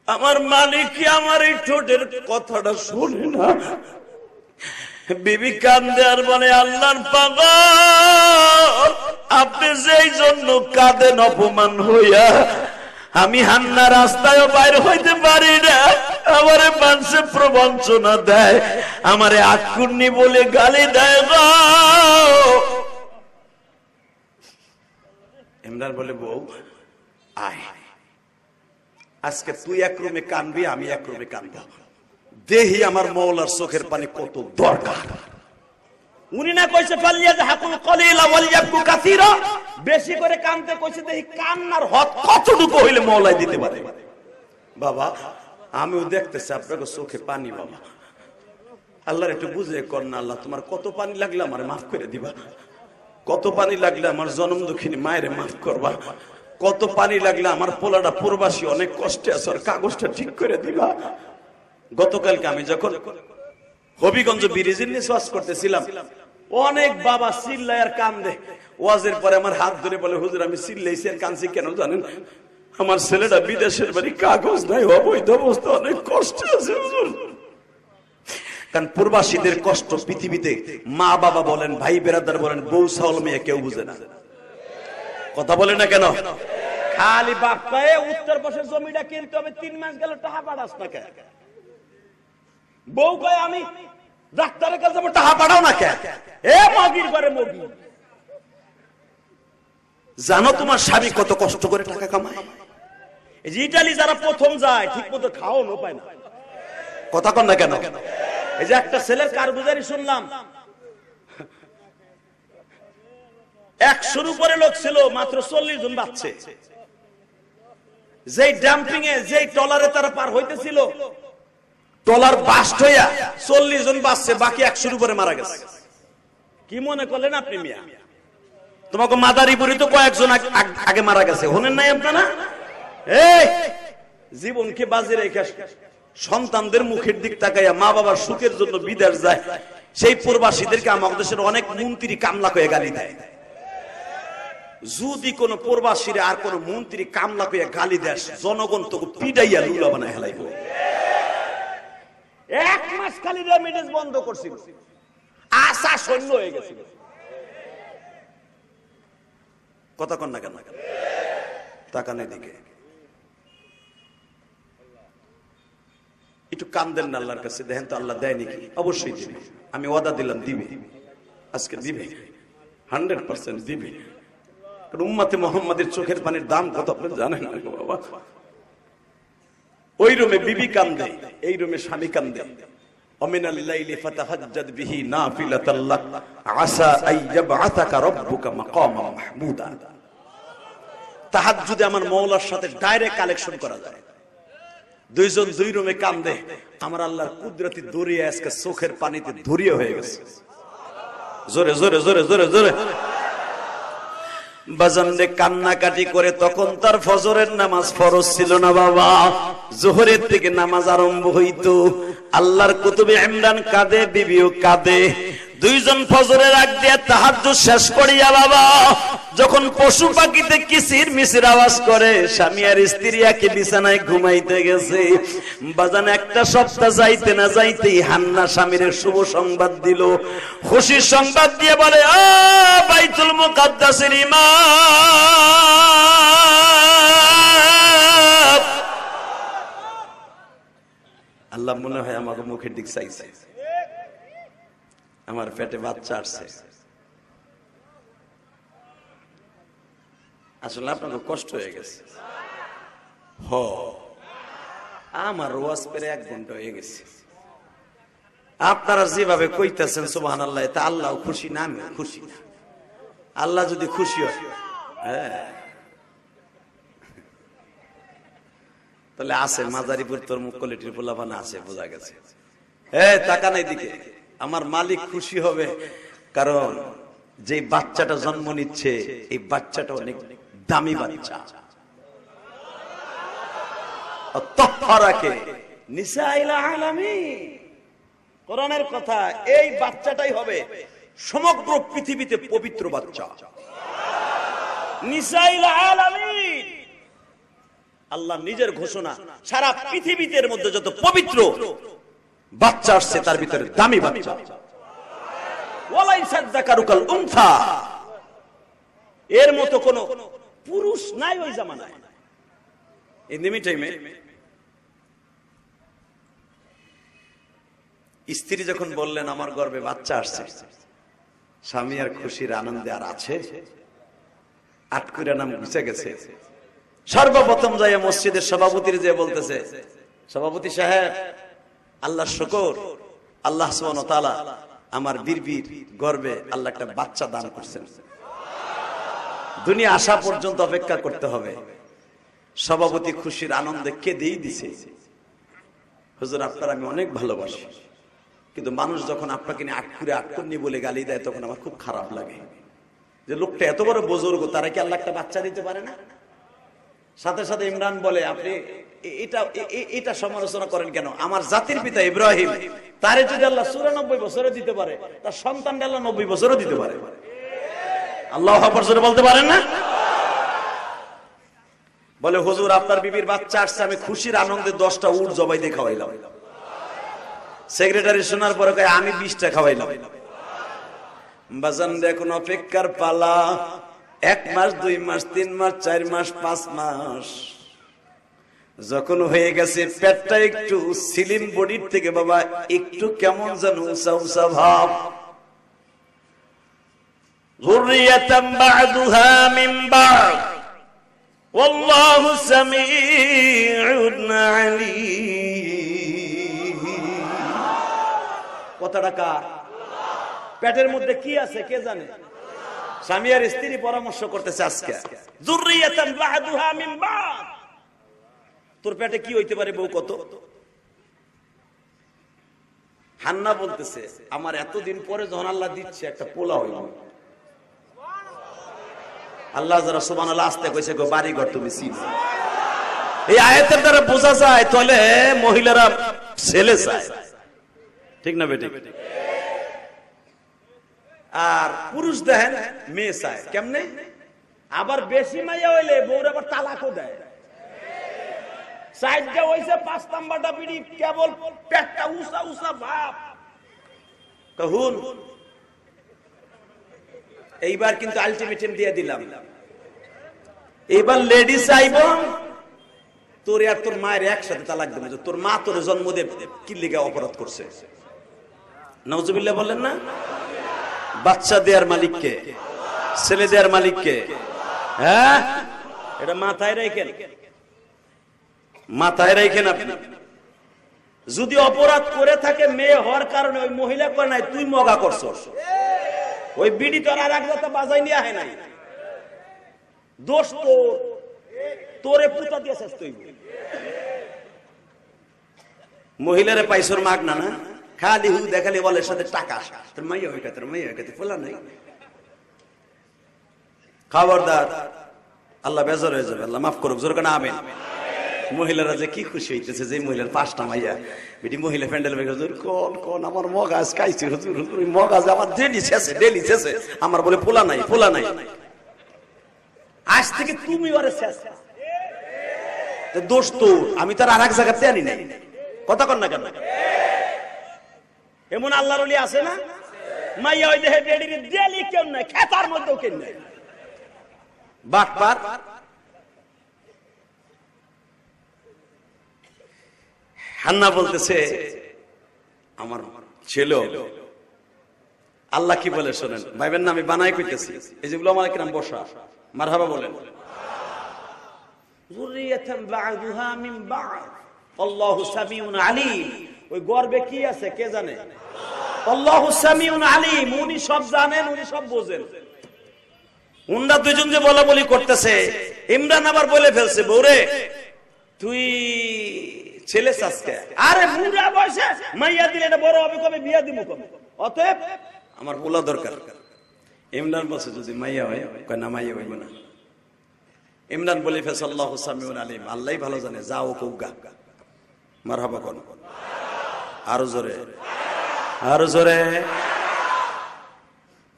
আমার মালিক কি আমার এই ঠোঁটের কথাটা শোনে না? বিবি কান্দে আর বলে, আল্লাহর পাগল আপনি যেই জন্য কাঁদেন অপমান হইয়া, আমি হান্না রাস্তায় বাইর হইতে পারি না, আমারে মানুষে প্রবঞ্চনা দেয়, আমারে আটকুন্নি বলে গালি দেয় গো। ইমরান বলে, বউ আয়, আজকে তুই এক রুমে কানবি, আমি এক রুমে কানবো, দেহি আমার মওলার চোখের পানি কত দরকার। উনি না কইছে ফালিয়াযহাকুল কলিলা ওয়ালিয়াবকু কাসীরা, বেশি করে কানতে কইছে, দেখি কান্নার হদ কতটুকু হইলে মওলাই দিতে পারে। বাবা আমিও দেখতেছি আপনাকে চোখে পানি, বাবা আল্লাহর একটু বুঝে কর না, আল্লাহ তোমার কত পানি লাগলে আমার মাফ করে দিবা, কত পানি লাগলে আমার জনম দুঃখিনী মায়ের মাফ করবা, কত পানি লাগলে আমার পোলাটা প্রবাসী অনেক কষ্টে আছে আর কাগজটা ঠিক করে দিবা। গতকালকে আমি যখন হবিগঞ্জ ব্রিজের নিয়ে ওয়াজ করতেছিলাম, অনেক বাবা চিল্লায় আর কান্দে। ওয়াজের পরে আমার হাত ধরে বলে, হুজুর আমি চিল্লাইছি আর কাঁদছি কেন জানেন? আমার ছেলেটা বিদেশের বাড়ি, কাগজ নাই, অবৈধ অবস্থা, অনেক কষ্ট আছে হুজুর। কারণ প্রবাসীদের কষ্ট পৃথিবীতে মা বাবা বলেন, ভাই বেরাদার বলেন, বউ ছাওয়াল মেয়ে কেউ বুঝে না। কথা বলে না কেন? খালি বাপ পায়ে উত্তর পাশের জমিটা কিনতে হবে, 3 মাস গেল টাকা পাঠাস না কে? বউ কয় আমি ডাক্তারের কাছে যাবো, টাকা পাঠাও না কে? এ মগির করে মগি। জানো তোমার স্বামী কত কষ্ট করে টাকা কামায়? এই যে ইটালি যারা প্রথম যায় ঠিক মতো খাওয়ানো পায় না। কথা কন না কেন? এই যে একটা ছেলের কারগুজারি শুনলাম, 100-র উপরে লোক ছিল, মাত্র 40 জন বাঁচছে। যেই ডাম্পিং এ যেই টলারে তারা পার হইতেছিল, টলার বাস্ট হইয়া 40 জন বাঁচছে, বাকি 100-র উপরে মারা গেছে। কি মনে করলেন আপনি মিয়া? তোমাকে মাদারীপুরে তো কয়েকজন আগে মারা গেছে, হনেন নাই আপনারা? এই জীবনকে বাজি রেখে সন্তানদের মুখের দিক তাকাইয়া মা বাবার সুখের জন্য বিদেশ যায়, সেই প্রবাসীদেরকে আমাদের দেশের অনেক মন্ত্রী কামলা করে গালি দেয়। যদি কোন প্রবাসীরা আর কোন মন্ত্রী কামলা করে গালি দেয়, জনগণ তো পিটাইয়া লুলা বানায় হেলাইব। 1 মাস খালি রেমিটেন্স বন্ধ করছিল, আশা শূন্য হয়ে গেছিল। কথা কন না কেন? তাকানের দিকে একটু কান্দেন না আল্লাহর কাছে, দেখেন তো আল্লাহ দেয় নাকি। অবশ্যই দিবে, আমি ওয়াদা দিলাম দিবে, আজকে দিবে, 100% দিবে। কারণ উম্মতে মুহাম্মাদের চোখের পানির দাম কত আপনি জানেন না বাবা। ওই রুমে বিবি কান্দে, এই রুমে স্বামী কান্দে। অমিনাল লাইলি ফাতাহাজ্জাদ বিহি নাফিলাতাল লাক আসা আইয়াবআতাকা রাব্বুকা মাকামান মাহমুদা। তাহাজ্জুদে আমার মওলার সাথে ডাইরেক্ট কালেকশন করা যায়। দুইজন দুই রুমে কান্দে, আমার আল্লাহর কুদরতি দরিয়া আজকে চোখের পানিতে ধরিয়ে হয়ে গেছে। জোরে জোরে জোরে জোরে জোরে বাজানরে কান্নাকাটি করে। তখন তার ফজরের নামাজ ফরজ ছিল না বাবা, জোহরের থেকে নামাজ আরম্ভ হইতো। আল্লাহর কুতুবে ইমরান কাঁদে, বিবিও কাঁদে। দুইজন ফজরের আগ দিয়ে তাহাজ্জুদ শেষ করিয়া বাবা যখন পশু পাখিতে কিচির মিচির আওয়াজ করে, স্বামী আর স্ত্রী একে বিছানায় ঘুমাইতে গেছে। বাজান একটা সপ্তাহ যাইতে না যাইতেই হান্না স্বামীর শুভ সংবাদ দিল, খুশির সংবাদ দিয়ে বলে, ও বাইতুল মুকাদ্দাসের ইমাম, আল্লাহ মনে হয় আমাকে মুখের দিক চাইছে, আমার পেটে বাচ্চা আসছে। আসলে আপনার কষ্ট হয়ে গেছে। আমার ওয়াজ পেরে 1 ঘন্টা হয়ে গেছে। আপনারা যেভাবে কইতেছেন সুবহানাল্লাহ, তা আল্লাহ খুশি না, আমি খুশি না। আল্লাহ যদি খুশি হয়, তাহলে আছে মাদারীপুর তোর মুখ কোয়ালিটির পোলাপানা আছে, বোঝা গেছে। টাকা নাই দিকে আমার মালিক খুশি হবে, কারণ যে বাচ্চাটা জন্ম নিচ্ছে এই বাচ্চাটা অনেক দামি বাচ্চা। কোরআনের কথা, এই বাচ্চাটাই হবে সমগ্র পৃথিবীতে পবিত্র বাচ্চা। নিসাইল আলামিন, আল্লাহ নিজের ঘোষণা, সারা পৃথিবীতে মধ্যে যত পবিত্র বাচ্চা আসছে তার ভিতরে দামি বাচ্চা। এর মতো কোন পুরুষ নাই ওই জামানায়। স্ত্রী যখন বললেন আমার গর্ভে বাচ্চা আসছে, স্বামী আর খুশির আনন্দে আর আছে, আটকুরা নাম গুছে গেছে। সর্বপ্রথম যাই মসজিদের সভাপতির যে বলতেছে, সভাপতি সাহেব আল্লাহ শুকর, আল্লাহ সুবহানাহু ওয়া তাআলা আমার বিবির গর্ভে আল্লাহ একটা বাচ্চা দান করছেন, দুনিয়া আসা পর্যন্ত অপেক্ষা করতে হবে। সভাপতি খুশির আনন্দে কেঁদেই দিছে, হুজুর আপনার আমি অনেক ভালোবাসি, কিন্তু মানুষ যখন আপনাকে নিয়ে আটকুরে আটকুন্নি বলে গালি দেয় তখন আমার খুব খারাপ লাগে যে লোকটা এত বড় বুজুর্গ, তারা কি আল্লাহ একটা বাচ্চা দিতে পারে না? সাথে সাথে ইমরান বলে, আপনি এটা সমালোচনা করেন কেন? আমার জাতির পিতা ইব্রাহিম, তারে যদি আল্লাহ 94 বছরে দিতে পারে, তার সন্তান আল্লাহ 90 বছরও দিতে পারে। আল্লাহু আকবার জোরে বলতে পারেন না? বলে হুজুর আপনার বিবির বাচ্চা আসছে, আমি খুশির আনন্দে 10টা উট জবাই দিয়ে খাওয়াইলাম। সেক্রেটারি শোনার পরে কয় আমি 20টা খাওয়াইলাম। বাজান দেখুন অপেক্ষার পালা, 1 মাস 2 মাস 3 মাস 4 মাস 5 মাস যখন হয়ে গেছে, পেটটা একটু সিলিম বডির থেকে বাবা একটু কেমন যেন উঁচা উঁচা ভাব। যুররিয়াতাম বা'দুহা মিন বা'দ ওয়াল্লাহু সামিউন আলীম। কথাটা কার? পেটের মধ্যে কি আছে কে জানে? স্বামী আর স্ত্রী পরামর্শ করতেছে আজকে, যুররিয়াতাম বা'দুহা মিন বা'দ, তোর পেটে কি হইতে পারে বউ কত? হান্না বলতেছে আমার এতদিন পরে যখন আল্লাহ দিচ্ছে একটা পোলা হইল। আল্লাহ যারা সুবহানাল্লাহ আসতে কইছে গো বাড়ি ঘর তুমি চিনো, এই আয়াতের দ্বারা বোঝা যায় তাহলে মহিলারা ছেলে চায়, ঠিক না বেটি? আর পুরুষ দেখেন মেয়ে চায় কেমনে? আবার বেশি মাইয়া হইলে বউর আবার তালাকও দেয়। সাইডটা হইছে 5 নাম্বারটা বিড়ি, কেবল পেটটা উঁচা উঁচা ভাব। কহুন এইবার কিন্তু আলটিমেটাম দিয়ে দিলাম, এইবার লেডিস আইব, তোর আর তোর মায়ের একসাথে তালাক দেবে। তোর মা তোর জন্ম দিয়ে কি লিগে অপরাধ করছে? নাউজুবিল্লাহ বলেন না? বাচ্চা দেয়ার মালিককে, ছেলে দেয়ার মালিককে। হ্যাঁ, এটা মাথায় রাখেন, মাথায় রাখেন। আপনি যদি অপরাধ করে থাকে মেয়ে হওয়ার কারণে, ওই মহিলা করে নাই, তুই মগা করছস। ওই বিড়ি তোর আর এক জায়গা বাজাই নিয়ে আহে নাই, দোষ তোর, তোরে পুতা দিয়েছিস তুই। মহিলারে পাইছর মাগ না, না খালি হু দেখালি বলে সাথে টাকা, তোর মাইয়া হয়ে তোর মাইয়া হয়ে ফোলা নাই। খবরদার, আল্লাহ বেজার হয়ে যাবে, আল্লাহ মাফ করুক, জোর কেন আমেন। মহিলারা যে কি খুশি হইতেছে যে মহিলার 5টা মাইয়া। বেটি মহিলা প্যান্ডেল বেগে হুজুর কোন কোন আমার মগাজ খাইছে হুজুর, হুজুর মগাজ আমার ডেলি শেষে আমার বলে পোলা নাই, পোলা নাই। আজ থেকে তুমি ওরে শেষ দোষ তোর, আমি তার আর এক জায়গাতে আনি নাই। কথা কন না কেন? এমন আল্লাহর ওলি আছে না, মাইয়া ওই দেহে বেডির ডেলি কেন নাই, খেতার মধ্যেও কেন নাই। বাটপার হান্না বলতেছে আমার ছেলে, আল্লাহ কি বলে শোনেন, ভাইবেন না আমি বানাই কইতেছি। এই যেগুলো আমার কিরাম বসা, মারহাবা বলেন। যুররিয়াতান বা'দুহা মিন বা'দ আল্লাহু সামিউন আলীম। ওই গর্বে কি আছে কে জানে? আল্লাহু সামিউন আলীম, উনি সব জানেন, উনি সব বোঝেন। উনরা দুইজন যে বলা বলি করতেছে, ইমরান আবার বলে ফেলছে, বউরে তুই ছেলে চাচকে, আরে বুড়া বয়সে মাইয়া দিলে এটা বড় হবে কবে, বিয়া দিব কবে, অতএব আমার পোলা দরকার। ইমরান বলছে যদি মাইয়া হয়, কয় না মাইয়া হইব না। ইমরান বলে ফেলছে আল্লাহু সামিউন আলীম, আল্লাহই ভালো জানে, যাও কৌগা। মারহাবা কোন, আরো জোরে, আরো জোরে।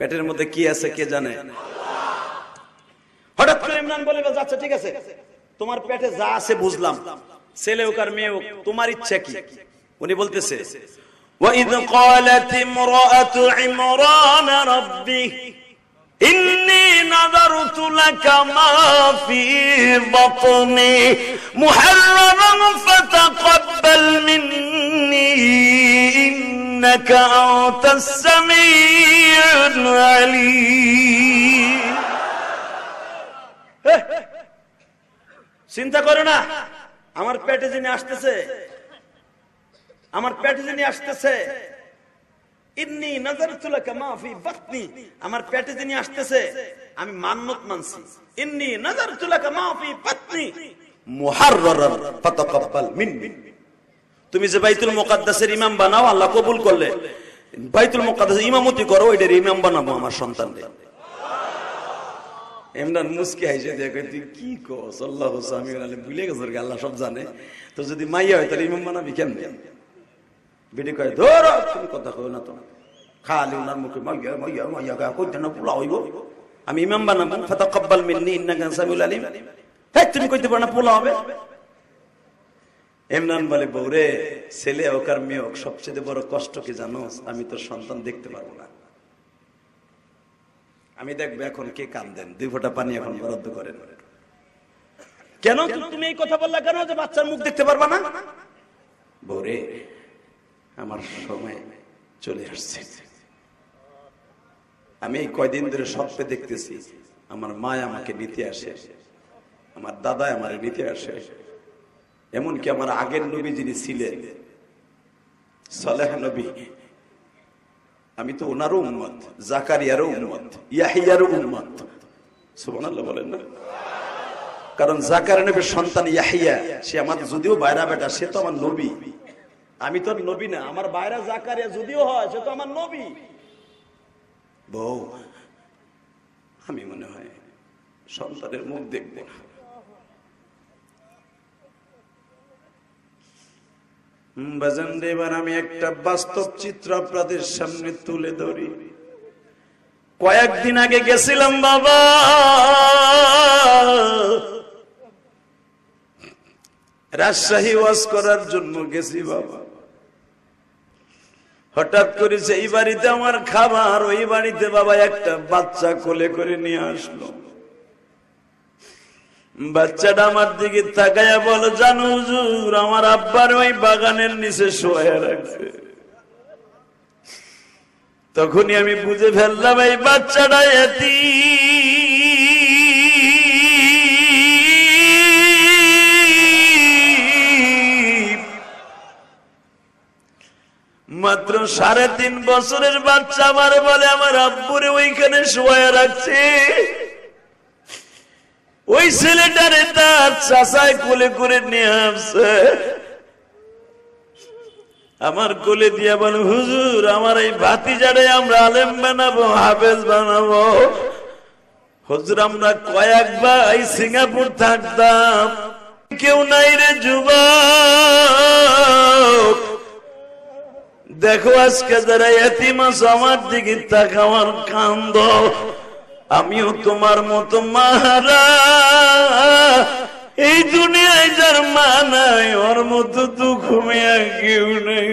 পেটের মধ্যে কি আছে কে জানে? হঠাৎ করে ইমরান বলে যাচ্ছে ঠিক আছে, তোমার পেটে যা আছে বুঝলাম, ছেলে হোক আর মেয়ে হোক, তোমার ইচ্ছা কি? উনি বলতেছে وَإِذْ قَالَتِ امْرَأَةُ عِمْرَانَ رَبِّ إِنِّي نَذَرْتُ لَكَ مَا فِي بَطْنِي مُحَرَّرًا فَتَقَبَّلْ مِنِّي إِنَّكَ أَنْتَ السَّمِيعُ الْعَلِيمُ। চিন্তা করো না, আমার পেটে যিনি আসতেছে, আমার পেটে যিনি আসতেছে, ইন্নী নাযারতু লাকা মা ফি বাতনি, আমার পেটে যিনি আসতেছে আমি মান্নত মানছি। ইন্নী নাযারতু লাকা মা ফি বাতনি মুহাররারান ফাতাকাব্বাল মিন্নি। তুমি যে বাইতুল মুকাদ্দাসের ইমাম বানাও, আল্লাহ কবুল করলে বাইতুল মুকাদ্দাসের ইমামতি করো, এটার ইমাম বানাবো আমার সন্তানদের। ইমরান মুস্কি হাসে দেখে, তুই কি কস? আল্লাহু সামিউন আলীম, ভুলে গেছ আল্লাহ সব জানে। তো যদি মাইয়া হয় তাহলে ইমাম বানাবি কেমনে? বেটি কয় ধর তুমি কথা কই না, তো খালি ওনার মুখে মাইয়া মাইয়া মাইয়া কইতে না পোলা হইব, আমি ইমাম বানাবো। ফাতাকাব্বাল মিন্নি ইন্নাকা সামিউল আলীম। হ্যাঁ তুমি কইতে পারো না পোলা হবে? ইমরান বলে বউরে, ছেলে হোক আর মেয়ে হোক, সবচেয়ে বড় কষ্ট কি জানো? আমি তোর সন্তান দেখতে পারবো না। আমি দেখবো এখন কে কান্দেন, 2 ফোঁটা পানি এখন বরাদ্দ করেন। কেন তুমি এই কথা বললা কেন যে বাচ্চার মুখ দেখতে পারবা না? বউরে আমার সময় চলে আসছে, আমি এই কয়দিন ধরে স্বপ্নে দেখতেছি আমার মা আমাকে নিতে আসে, আমার দাদা আমার নিতে আসে, এমনকি আমার আগের নবী যিনি ছিলেন সালেহ নবী, আমি তো ওনারও উম্মত, জাকারিয়ারও উম্মত, ইয়াহিয়ারও উম্মত। সুবহানাল্লাহ বলেন না? কারণ জাকারিয়া নবীর সন্তান ইয়াহিয়া, সে আমার যদিও বাইরা বেটা, সে তো আমার নবী। আমি তো নবী না, আমার বাইরা জাকারিয়া যদিও হয়, সে তো আমার নবী। বউ আমি মনে হয় সন্তানের মুখ দেখব না। বাজান রে, এবার আমি একটা বাস্তব চিত্র আপনাদের সামনে তুলে ধরি। কয়েকদিন আগে গেছিলাম বাবা রাজশাহী ওয়াজ করার জন্য গেছি বাবা। হঠাৎ করে এই বাড়িতে আমার খাবার, ওই বাড়িতে বাবা একটা বাচ্চা কোলে করে নিয়ে আসলো। বাচ্চাটা আমার দিকে তাকায়া বলো, জানো হুজুর, আমার আব্বার ওই বাগানের নিচে শোয়া রাখছে। তখনই আমি বুঝে ফেললাম এই বাচ্চাটা এতিম। মাত্র 3.5 বছরের বাচ্চা আমার বলে আমার আব্বুরে ওইখানে শোয়া রাখছে। ওই ছেলেটারে তার চাচায় কোলে করে নিয়ে আসছে। আমার কোলে দিয়ে বলে, হুজুর, আমার এই ভাতিজারে আমরা আলেম বানাবো, হাফেজ বানাবো। হুজুর, আমরা কয়েক ভাই সিঙ্গাপুর থাকতাম, কেউ নাই রে যুবক, দেখো আজকে যারা এতিম আছে আমার দিকে তাকাও, কান্দ। আমিও তোমার মতো মারা, এই দুনিয়ায় যার মা নাই ওর মতো দুঃখ মেয়া কেউ নেই।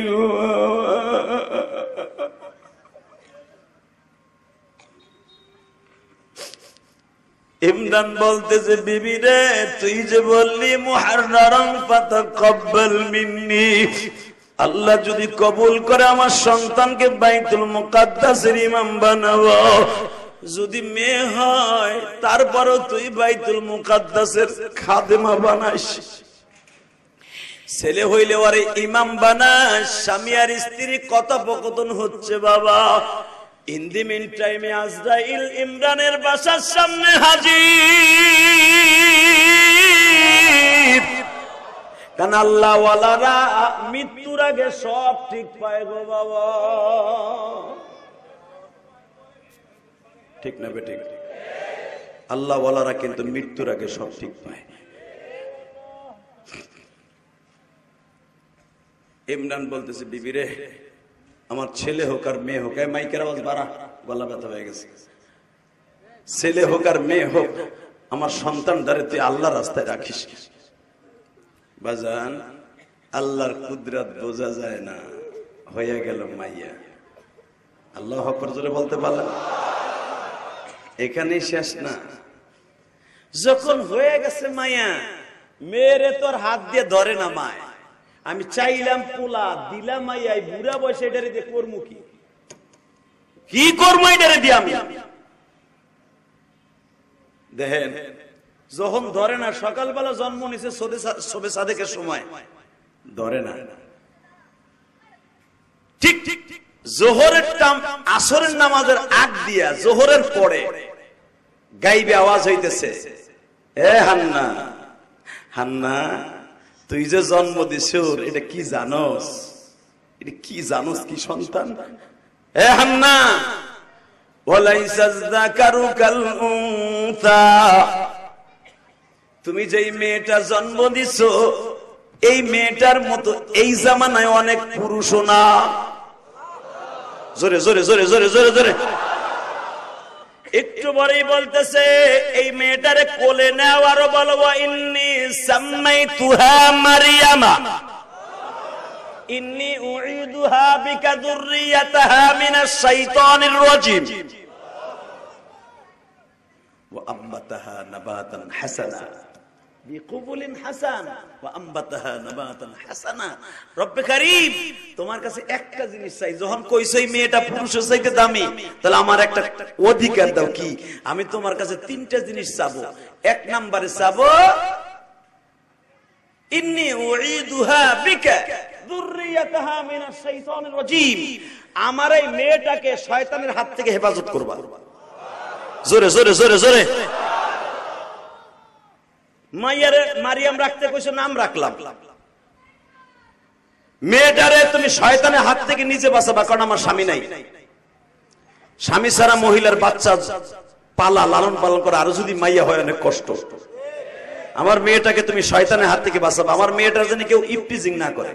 ইমরান বলতেছে, বিবি রে, তুই যে বললি মুহাররাম ফাতাকাব্বাল মিন্নি, আল্লাহ যদি কবুল করে আমার সন্তানকে বাইতুল মুকাদ্দাসের ইমাম বানাবো। যদি মেয়ে হয় তারপরও তুই বাইতুল মুকাদ্দাসের খাদেমা বানাস, ছেলে হইলে ওরে ইমাম বানাস। স্বামী আর স্ত্রী কথোপকথন হচ্ছে বাবা। ইন দি মিন টাইমে আজরাইল ইমরানের বাসার সামনে হাজির। কারণ আল্লাহ ওয়ালারা মৃত্যুর আগে সব ঠিক পায় গো বাবা, ঠিক না বেঠিক? আল্লাহ ওয়ালারা কিন্তু মৃত্যুর আগে সব ঠিক পায়। ইমরান বলতেছে, বিবি রে, আমার ছেলে হোক আর মেয়ে হোক, মাইকের আওয়াজ বাড়া, গলা ব্যথা হয়ে গেছে, ছেলে হোক আর মেয়ে হোক, আমার সন্তান দ্বারে তুই আল্লাহ রাস্তায় রাখিস। বাজান, আল্লাহর কুদরত বোঝা যায় না, হয়ে গেল মাইয়া। আল্লাহু আকবার জোরে বলতে পারলেন? এখানেই শেষ না, যখন হয়ে গেছে মাইয়া, মেয়েরে তোর হাত দিয়ে ধরে না মায়। আমি চাইলাম পোলা, দিলাম মাইয়া, বুড়া বয়সে এটারে দিয়ে করবো কি করবো এটারে দিয়ে আমি? দেখেন, যখন ধরে না, সকালবেলা জন্ম নিছে সবে সাদেকের সময় ধরে না, ঠিক ঠিক জোহরের টাইম আসরের নামাজের আগ দিয়া জোহরের পরে গাইবে আওয়াজ হইতেছে, এ হান্না, হান্না, তুই যে জন্ম দিছ এটা কি জানোস? এটা কি জানোস? কি সন্তান? এ হান্না, ওয়ালাইসা যাকারু কাল উনসা, তুমি যেই মেয়েটা জন্ম দিছো এই মেয়েটার মতো এই জামানায় অনেক পুরুষও না। জোরে জোরে জোরে জোরে জোরে জোরে। একটু পরেই বলতেছে, এই মেয়েটারে কোলে নাও, আরো বলবো, ইন্নী সাম্মাইতুহা মারইয়ামা ইন্নী উঈদুহা বিকা যুররিয়াতাহা মিনাশ শাইতানির রাজিম ওয়া আম্বাতাহা নাবাতান হাসানা বিকুবুলিন হাসান ওয়া আম্বাতাহা নাবাতান হাসানা। রব্বে কারীম, তোমার কাছে একটা জিনিস চাই, যখন কইছো এই মেয়েটা পুরুষের চাইতে দামি, তাহলে আমার একটা অধিকার দাও। কি? আমি তোমার কাছে 3টা জিনিস চাবো। 1 নম্বরে চাবো, ইন্নী উঈদুহা বিকা যুররিয়াতাহা মিনাশ শাইতানির রাজিম, আমার এই মেয়েটাকে শয়তানের হাত থেকে হেফাজত করবা। জোরে জোরে জোরে জোরে। মাইয়ারে মারিয়াম রাখতে কইছো, নাম রাখলাম। মেয়েটারে তুমি শয়তানের হাত থেকে নিজে বাঁচাবা, কারণ আমার স্বামী নাই। স্বামী ছাড়া মহিলার বাচ্চা পালা লালন পালন করা, আরো যদি মাইয়া হয় অনেক কষ্ট। আমার মেয়েটাকে তুমি শয়তানের হাত থেকে বাঁচাবা, আমার মেয়েটার জন্য কেউ ইফটিজিং না করে।